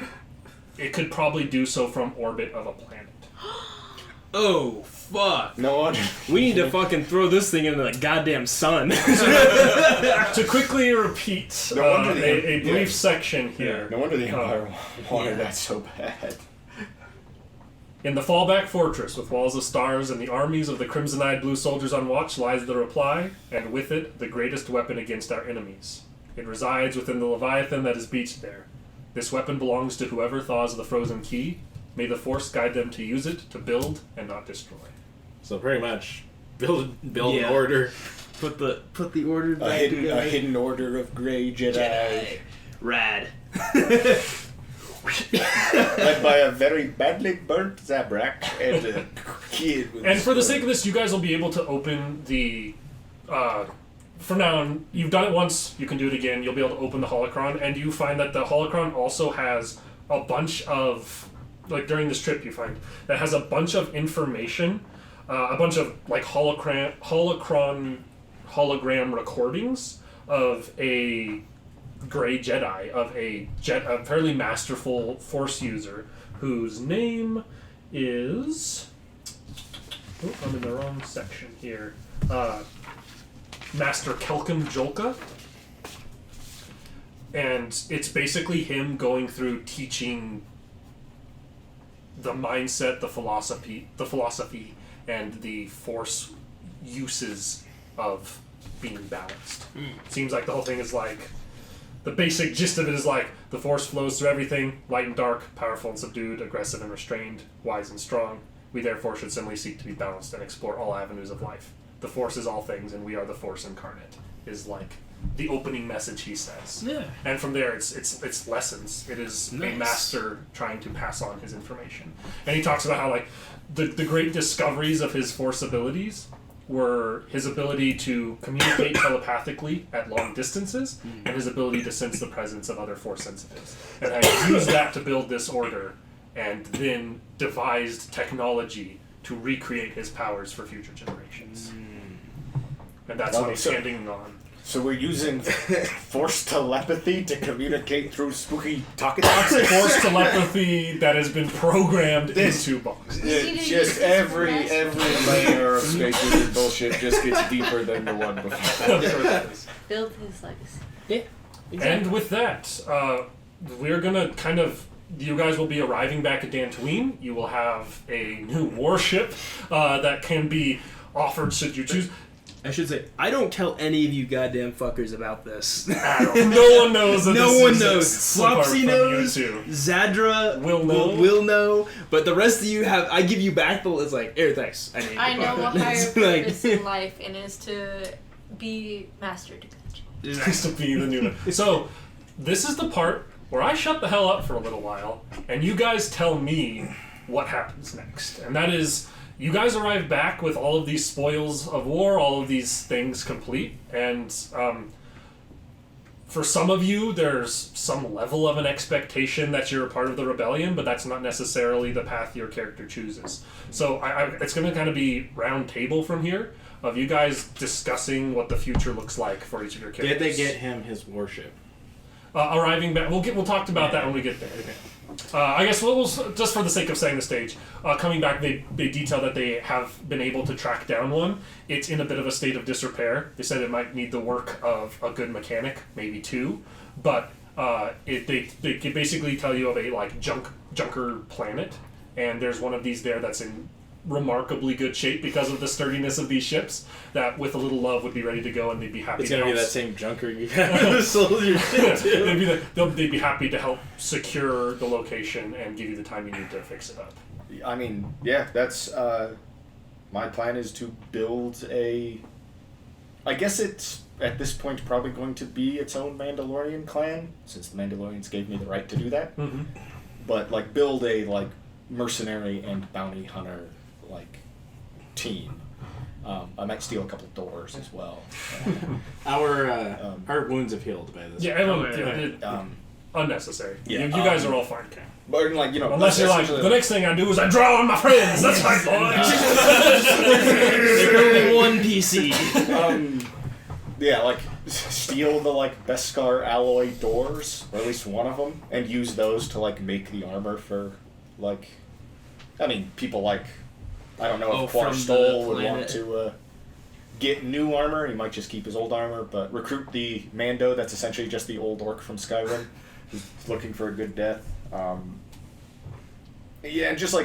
it could probably do so from orbit of a planet. Oh fuck! No wonder. We need to fucking throw this thing into the goddamn sun. To quickly repeat No wonder a brief section here. No wonder the Empire wanted that so bad. In the fallback fortress with walls of stars and the armies of the crimson-eyed blue soldiers on watch lies the reply, and with it the greatest weapon against our enemies. It resides within the Leviathan that is beached there. This weapon belongs to whoever thaws the frozen key. May the Force guide them to use it to build and not destroy. So pretty much, build Yeah. an order. Put the order A back hidden, together. a hidden order of Grey Jedi. Rad. Led by a very badly burnt Zabrak and a kid with And for the sake of this, you guys will be able to open the... for now, you've done it once, you can do it again. You'll be able to open the holocron, and you find that the holocron also has a bunch of... Like, during this trip, you find that has a bunch of information, a bunch of, like, hologram recordings of a Grey Jedi, of a fairly masterful Force user, whose name is... Oh, I'm in the wrong section here. Master Kelkim Jolka. And it's basically him going through teaching the mindset, the philosophy, and the Force uses of being balanced. Seems like the whole thing is like, the basic gist of it is like, the Force flows through everything, light and dark, powerful and subdued, aggressive and restrained, wise and strong. We therefore should simply seek to be balanced and explore all avenues of life. The Force is all things, and we are the Force incarnate, is like the opening message he says. Yeah. And from there, it's lessons. It is Nice. a master trying to pass on his information. And he talks about how like the great discoveries of his Force abilities were his ability to communicate telepathically at long distances, and his ability to sense the presence of other Force sensitives. And how he used that to build this order, and then devised technology to recreate his powers for future generations. And that's what he's handing on. So we're using force telepathy to communicate through spooky talkie-talks? Force telepathy that has been programmed into boxes. Just every layer of space wizard bullshit just gets deeper than the one before. Build his legacy. Yeah. And with that, we're gonna kind of. You guys will be arriving back at Dantooine. You will have a new warship that can be offered should you choose. I should say, I don't tell any of you goddamn fuckers about this. No one knows that No this one exists knows. apart Flopsy from knows. you two. Zadra Will know. Will know. But the rest of you have. I give you back the. It's like, here, thanks. I know a higher It's like- purpose in life, and is to be master to Gucci. Just to be the new. So, this is the part where I shut the hell up for a little while, and you guys tell me what happens next. And that is, you guys arrive back with all of these spoils of war, all of these things complete, and for some of you, there's some level of an expectation that you're a part of the rebellion, but that's not necessarily the path your character chooses. So it's going to kind of be round table from here, of you guys discussing what the future looks like for each of your characters. Did they get him his warship? Arriving back, we'll talk about that when we get there. I guess we'll just for the sake of setting the stage, coming back, they detail that they have been able to track down one. It's in a bit of a state of disrepair. They said it might need the work of a good mechanic, maybe two, but they basically tell you of a junker planet, and there's one of these there that's in remarkably good shape because of the sturdiness of these ships, that with a little love would be ready to go, and they'd be happy It's to gonna be help. that same junker you got sold your shit to. they'd be happy to help secure the location and give you the time you need to fix it up. I mean, yeah, that's my plan is to build a. I guess it's at this point probably going to be its own Mandalorian clan, since the Mandalorians gave me the right to do that. Mm-hmm. But like build a mercenary and bounty hunter team. I might steal a couple doors as well. Our wounds have healed by this. Yeah, unnecessary. Yeah, you guys are all fine. But Unless you're like, the next thing I do is I draw on my friends. That's my There can only one PC. steal the Beskar alloy doors, or at least one of them, and use those to make the armor for people I don't know if from the Quarstol would planet. want to get new armor. He might just keep his old armor, but recruit the Mando. That's essentially just the old orc from Skyrim, who's looking for a good death. And just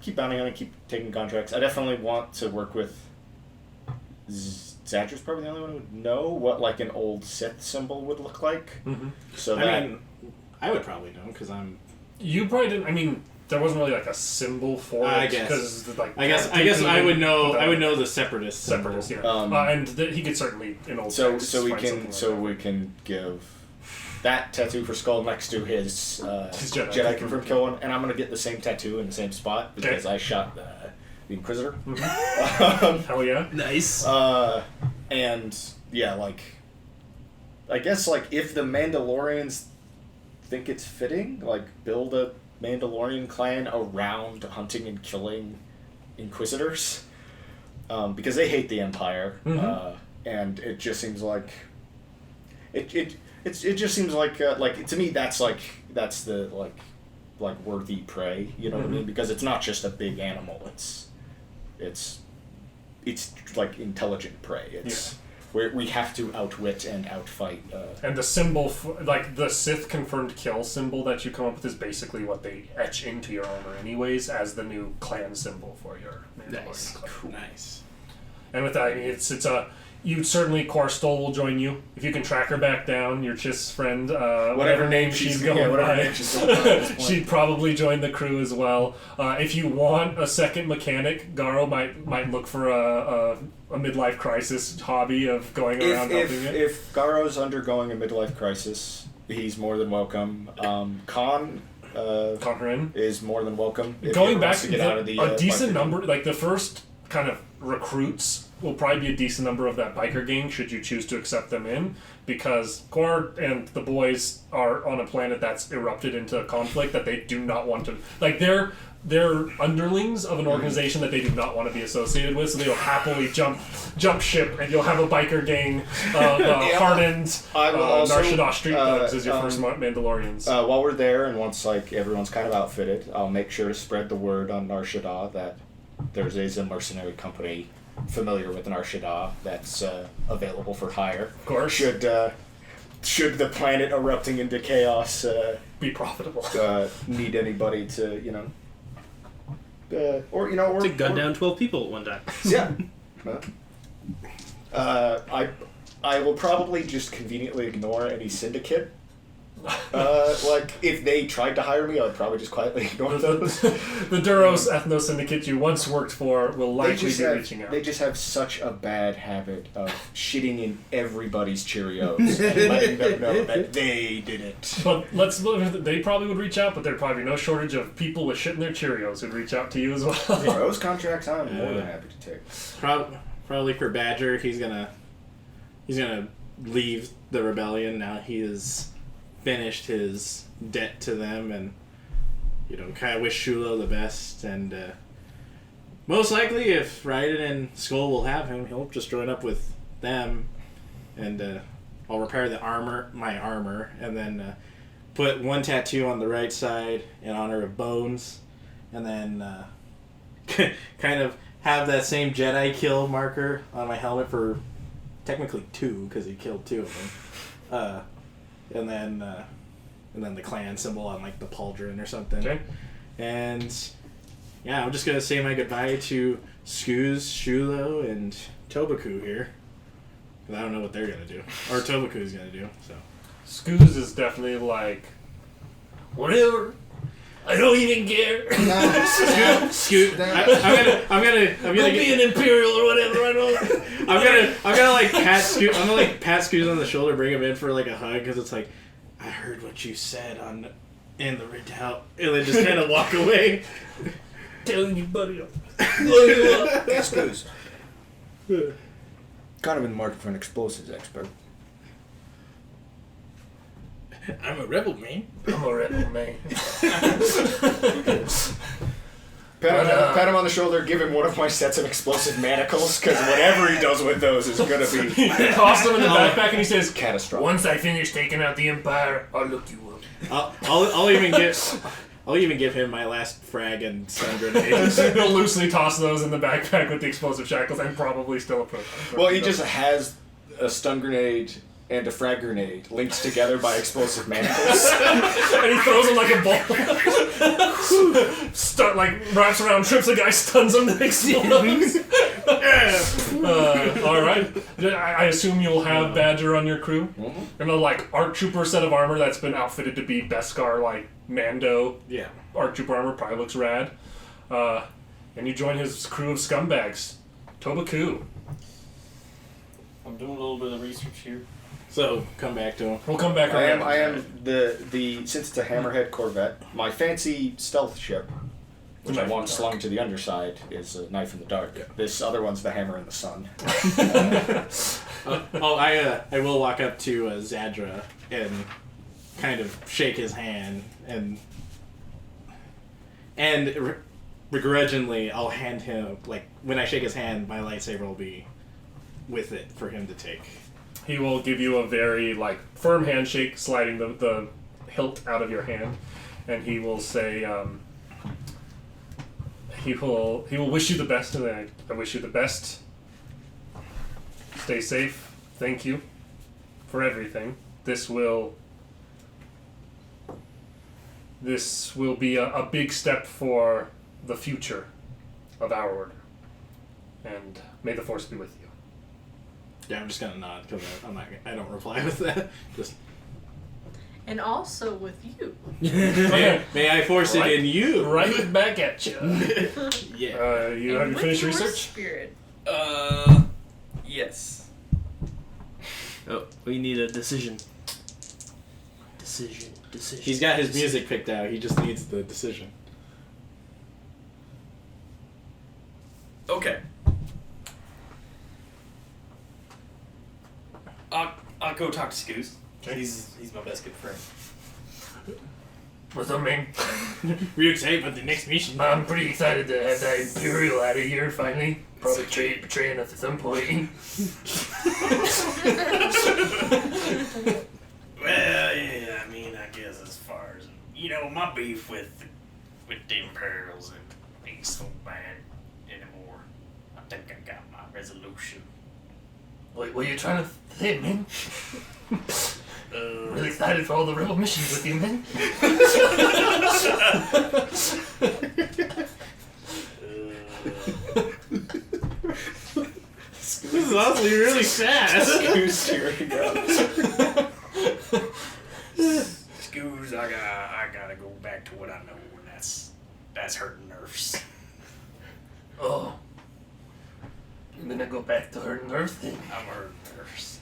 keep bounding on it, keep taking contracts. I definitely want to work with. Zadra's probably the only one who would know what an old Sith symbol would look like. Mm-hmm. So I would probably know because I'm. You probably didn't. I mean, there wasn't really a symbol for it. I guess. Cause, I guess I would know. I would know the separatist. Separatist, yeah. And he could certainly in old. So texts we find can something we can give that tattoo for Skull next to his Jedi Jedi confirmed kill one, and I'm gonna get the same tattoo in the same spot because I shot the Inquisitor. Mm-hmm. Hell yeah! Nice. And yeah, I guess if the Mandalorians think it's fitting, build a Mandalorian clan around hunting and killing Inquisitors, because they hate the Empire, and it just seems it just seems to me that's the worthy prey, you know what I mean? Because it's not just a big animal, it's intelligent prey. It's where we have to outwit and outfight. And the symbol, the Sith confirmed kill symbol that you come up with, is basically what they etch into your armor, anyways, as the new clan symbol for your Mandalorian Nice. clan. Cool. Nice. And with that, it's a. You certainly, Quarstol will join you if you can track her back down. Your Chiss friend, whatever name she's going by, she'd probably join the crew as well. If you want a second mechanic, Garo might look for a midlife crisis hobby of going around helping it. If Garo's undergoing a midlife crisis, he's more than welcome. Conran is more than welcome. If he going ever back wants to get out of the a decent Black number, the first kind of recruits will probably be a decent number of that biker gang should you choose to accept them in, because Core and the boys are on a planet that's erupted into conflict that they do not want to, like, they're underlings of an organization that they do not want to be associated with, so they'll happily jump ship, and you'll have a biker gang of hardened Nar Shaddaa street thugs as your first Mandalorians. While we're there, and once like everyone's kind of outfitted, I'll make sure to spread the word on Nar Shaddaa that there is a mercenary company familiar with Nar Shaddaa that's available for hire. Of course. Should the planet erupting into chaos be profitable. Need anybody to, or to gun down 12 people at one time. Yeah. I will probably just conveniently ignore any syndicate. Like, if they tried to hire me, I would probably just quietly ignore those. The Duros Ethno Syndicate you once worked for will likely be reaching out. They just have such a bad habit of shitting in everybody's Cheerios and letting them know that they did it. But they probably would reach out, but there'd probably be no shortage of people with shit in their Cheerios who'd reach out to you as well. Yeah, those contracts I'm more than happy to take. Probably for Badger, he's gonna leave the rebellion now. He has finished his debt to them, and kind of wish Shulo the best. And most likely, if Raiden and Skull will have him, he'll just join up with them, and I'll repair my armor, and then put one tattoo on the right side in honor of Bones, and then kind of have that same Jedi kill marker on my helmet for technically 2, because he killed 2 of them. And then the clan symbol on like the pauldron or something. Okay. And yeah, I'm just gonna say my goodbye to Skuz, Shulo, and Tobaku here. 'Cause I don't know what they're gonna do, or Tobaku's gonna do. So Skuz is definitely like, whatever. I don't even care. Scoot. I'm gonna be an Imperial or whatever. I don't. I'm gonna like pat Scoot. I'm gonna like pat Scoot on the shoulder, bring him in for like a hug, because it's like, I heard what you said in the redoubt, and then just kind of walk away. Telling you, buddy. Excuse. Kind of in the market for an explosives expert. I'm a rebel, man. I'm a rebel, man. Pat him on the shoulder, give him one of my sets of explosive manacles, because whatever he does with those is going to be... Toss him in the backpack, and he says, catastrophic. Once I finish taking out the Empire, I'll look you up. I'll even give him my last frag and stun grenade. He'll loosely toss those in the backpack with the explosive shackles and probably still approach. Well, he just has a stun grenade and a frag grenade linked together by explosive manacles. And he throws them like a ball. Wraps around, trips a guy, stuns him, and explodes. Alright. I assume you'll have Badger on your crew. Mm-hmm. And a ARC Trooper set of armor that's been outfitted to be Beskar, Mando. Yeah. ARC Trooper armor probably looks rad. And you join his crew of scumbags. Tobaku. I'm doing a little bit of research here. So come back to him. We'll come back around. I am the since it's a Hammerhead Corvette, my fancy stealth ship, which I want slung to the underside, is a Knife in the Dark. Yeah. This other one's the Hammer in the Sun. I will walk up to Zadra and kind of shake his hand, and begrudgingly I'll hand him, when I shake his hand, my lightsaber will be with it for him to take. He will give you a very firm handshake, sliding the hilt out of your hand, and he will say, he will wish you the best tonight. I wish you the best. Stay safe. Thank you for everything. This will be a big step for the future of our order, and may the Force be with you. Yeah, I'm just gonna nod because I don't reply with that. Just And also with you. may I force it in you? Right back at you. Yeah. You have your finished research? Spirit. Yes. Oh, we need a decision. Decision. He's got his music picked out. He just needs the decision. Okay. go talk to Scoos. Okay. He's my best good friend. What's up, man? We're excited about the next mission. I'm pretty excited to have that Imperial out of here finally. Probably betraying us at some point. Well, yeah, I mean, I guess as far as my beef with the Imperials ain't so bad anymore. I think I got my resolution. What are you trying to say, man? Really excited for all the rebel missions with you, man. This is honestly really sad. Scoos tearing up. Scoos, I gotta go back to what I know, and that's hurting nerfs. Oh. You're gonna go back to her nerf thing? I'm hurting nerfs.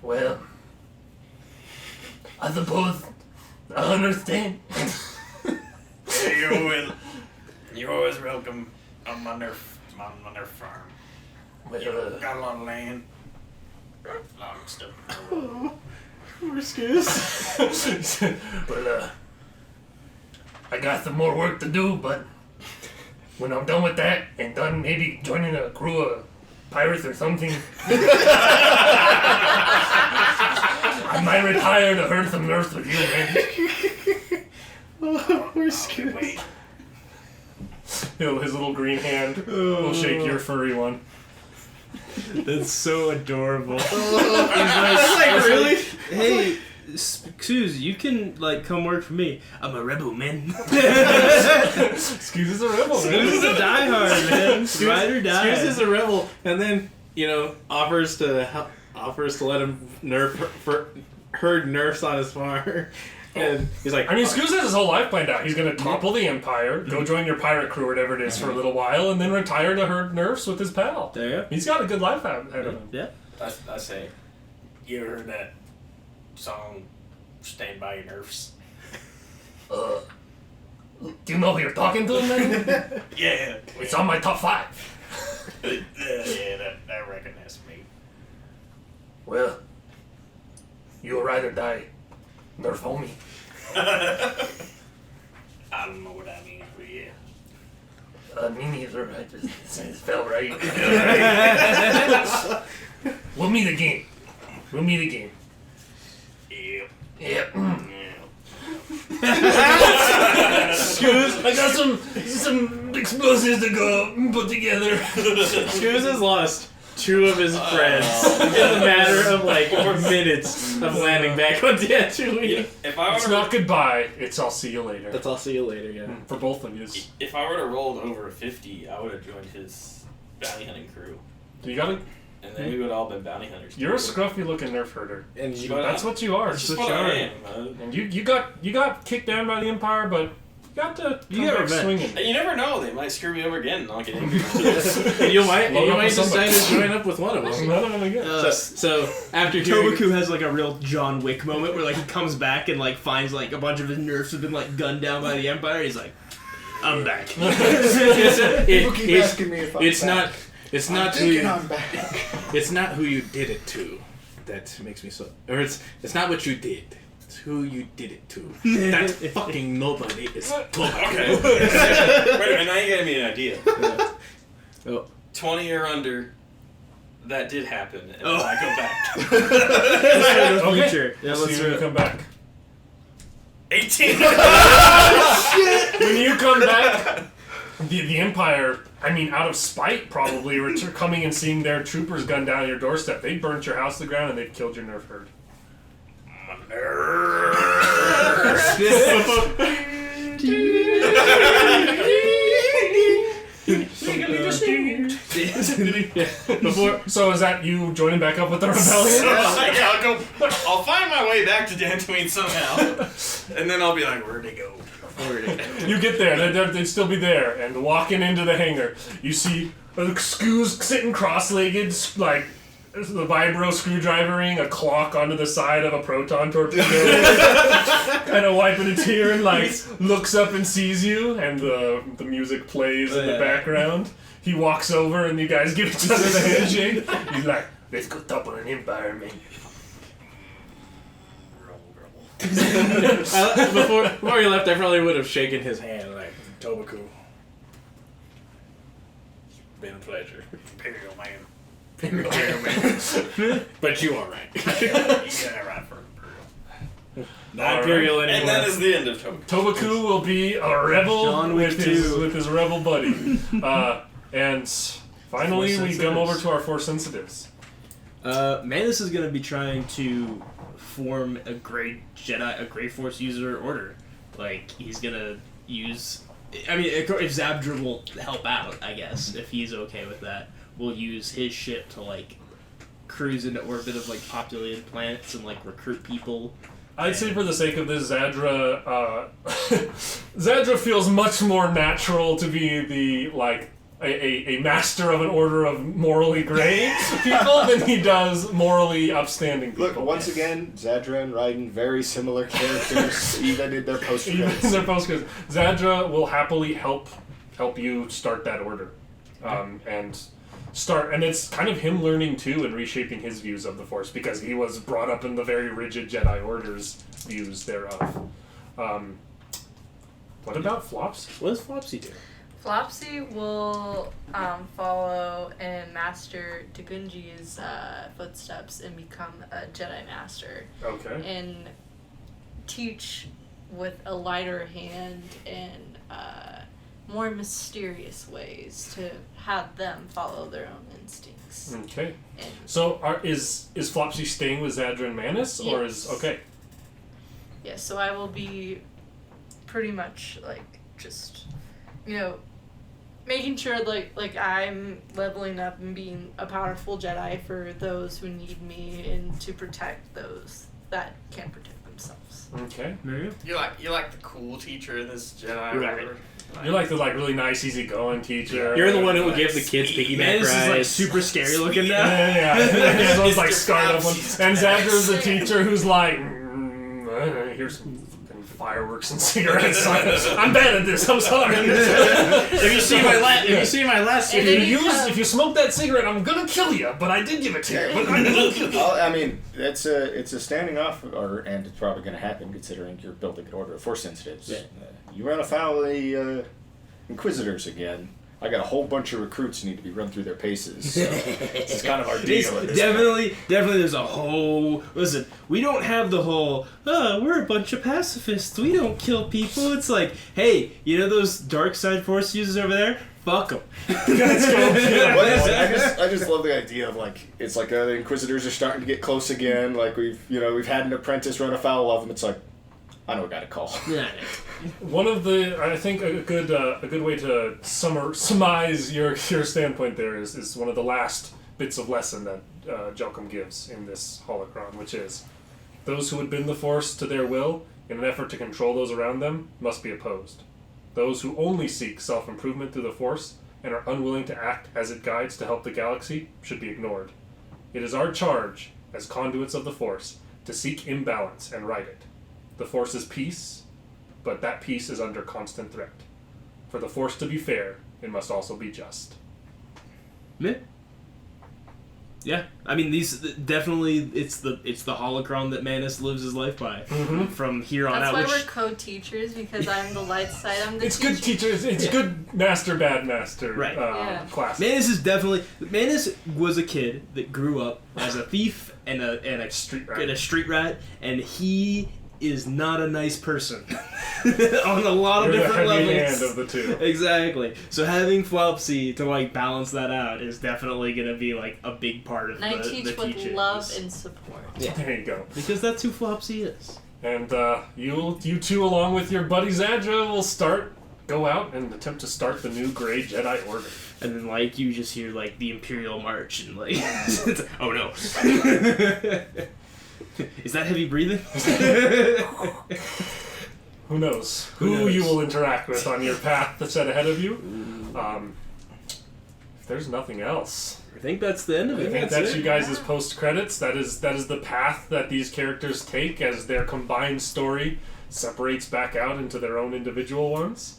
Well, I suppose I understand. You're always welcome on my nerf farm. Well, Got a lot of land, a lot of stuff. Poor Scoos. well, I got some more work to do, but when I'm done with that and done maybe joining a crew of pirates or something, I might retire to herd some nerfs with you, man. Poor Scoos. Wait. His little green hand will shake your furry one. That's so adorable. He's like, really? Hey, Suze, you can come work for me. I'm a rebel, man. Excuse is a rebel, man. Suze is a diehard, man. Ride or die. Scoos is a rebel, and then offers to let him herd nerfs on his farm. And he's like, I mean, Scoos has his whole life planned out. He's going to topple the Empire, go join your pirate crew or whatever it is for a little while, and then retire to herd nerfs with his pal. There you go. He's got a good life out of him. Yeah. I say, you ever heard that song, Stand By Your Nerfs? Do you know who you're talking to, man? Yeah. It's on my top 5. Yeah, I reckon that's me. Well, you'll ride or die. Nerf homie. I don't know what that means, but yeah. Me neither. I just it felt right. We'll meet again. Yep. Yep. Scoos. I got some explosives to go put together. Scoos has lost 2 of his friends in the matter of minutes of landing back on Dantooine. If I It's were not goodbye. It's I'll see you later. That's I'll see you later, yeah. For both of you. if I were to roll over a 50, I would have joined his bounty hunting crew, You gotta. and then we would all been bounty hunters. You're a together. scruffy looking nerf herder. And you That's what you are. That's just what I am. And you got kicked down by the Empire, but you got to come got back revenge. swinging. And you never know; they might screw me over again, and I'll get angry. and you might Load up with decide somebody. to join up with one of them. None of them again. So after hearing Tobaku has a real John Wick moment where he comes back and finds a bunch of his nerfs have been gunned down by the Empire. He's like, I'm back. People keep asking me if I'm it's back. it's not who thinking you, I'm back. it's not who you did it to that makes me so, or it's not what you did. It's who you did it to. That fucking nobody is Tobaku. Okay. Wait a minute, now you gave me an idea. Oh. 20 or under, that did happen, and Oh. then I go back. Okay. Future. Yeah, See let's when you come back. 18. When you come back, the Empire, out of spite probably, were coming and seeing their troopers gunned down your doorstep. They burnt your house to the ground and they've killed your nerf herd. So is that you joining back up with the rebellion? Yeah, I'll find my way back to Dantooine somehow, and then I'll be like, where'd they go? You get there, they'd still be there, and walking into the hangar, you see Scoos sitting cross-legged, like the vibro screwdrivering a clock onto the side of a proton torpedo, kind of wiping a tear, and like looks up and sees you, and the music plays in the background. He walks over, and you guys give each other the handshake. He's like, "Let's go topple an empire, man." Before you left, I probably would have shaken his hand like, Tobaku. It's been a pleasure. Imperial man. But you are right. You got it right for Imperial. Not Imperial anymore. And that is the end of Tobaku. Tobaku will be a rebel John Wick with 2. his rebel buddy. And finally, Force we come over sensitives. to our Force sensitives. Manus is gonna be trying to form a great Jedi, a great Force user order. Like he's gonna use. I mean, if Zabdra will help out, I guess if he's okay with that, we'll use his ship to like cruise into orbit of like populated planets and like recruit people. I'd say for the sake of this, Zadra, Zadra feels much more natural to be the like a master of an order of morally gray people than he does morally upstanding people. Look, once again, Zadra and Raiden, very similar characters, even in their post Even in credits. their postcards, Zadra will happily help you start that order, and it's kind of him learning too and reshaping his views of the Force because he was brought up in the very rigid Jedi Order's views thereof. What about Flops? What does Flopsy do? Flopsy will follow in Master Tagunji's footsteps and become a Jedi Master Okay. and teach with a lighter hand and more mysterious ways to have them follow their own instincts. Okay. And So is Flopsy staying with Zadra and Manus, or is Yes. okay? yeah, so I will be pretty much like just, making sure like I'm leveling up and being a powerful Jedi for those who need me and to protect those that can't protect themselves. Okay. You're like the cool teacher in this Jedi Right. Order. You're like the really nice, easygoing teacher. You're the one who will give the kids piggyback Manus is like rides. super scary looking now. Yeah. He's those like Mr. scarred up Flopsy's ones. And badass. Zadra's the teacher who's like, here's some fucking fireworks and cigarettes. I'm bad at this. I'm sorry. If you see my last, And then you come- If you smoke that cigarette, I'm gonna kill you. But I did give it to you. But I'm gonna kill you. I mean, it's a standing off, and it's probably going to happen considering you're building an order of Force sensitives. Yeah. You run afoul of the Inquisitors again. I got a whole bunch of recruits who need to be run through their paces. So it's kind of our deal. at this Definitely, there's a whole. Listen, we don't have the whole. We're a bunch of pacifists. We don't kill people. It's like, hey, those dark side Force users over there? Fuck them. Let's go. I just love the idea of it's like the Inquisitors are starting to get close again. Like we've had an apprentice run afoul of them. It's like, I know a guy to call. One of I think a good way to surmise your standpoint there is one of the last bits of lesson that Jelkum gives in this holocron, which is those who would bend the Force to their will in an effort to control those around them must be opposed. Those who only seek self-improvement through the Force and are unwilling to act as it guides to help the galaxy should be ignored. It is our charge, as conduits of the Force, to seek imbalance and right it. The Force is peace, but that peace is under constant threat. For the Force to be fair, it must also be just. Yeah, I mean these definitely it's the holocron that Manus lives his life by from here on That's out. why Which, we're co-teachers because I'm the light side. I'm the It's teacher. good teachers. It's good master, bad master Right. Yeah. class. Manus was a kid that grew up as a thief and a Street rat. and a street rat, and he is not a nice person on a lot of You're the different heavy levels. hand of the two. Exactly. So having Flopsy to balance that out is definitely gonna be a big part of And I the teach with teachings. love and support. There you go. Because that's who Flopsy is. And you two, along with your buddy Zadra, will go out and attempt to start the new Grey Jedi Order. And then you just hear the Imperial March and it's, oh no. Is that heavy breathing? Who knows? Who knows? You will interact with on your path that's set ahead of you. If there's nothing else, I think that's the end of I it. think that's you guys' post credits. That is the path that these characters take as their combined story separates back out into their own individual ones.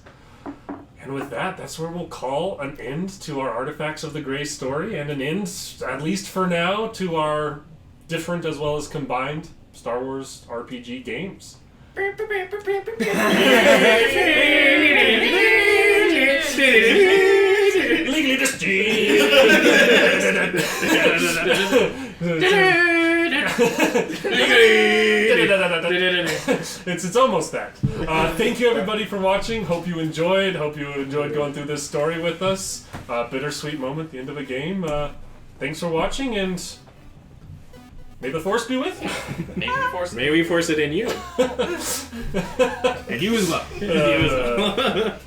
And with that, that's where we'll call an end to our Artifacts of the Grey story, and an end, at least for now, to our different as well as combined Star Wars RPG games. Legally it's almost that. Thank you everybody for watching. Hope you enjoyed. Hope you enjoyed going through this story with us. Bittersweet moment at the end of a game. Thanks for watching, and may the Force be with you. May we force it in you. And you as well. You as well.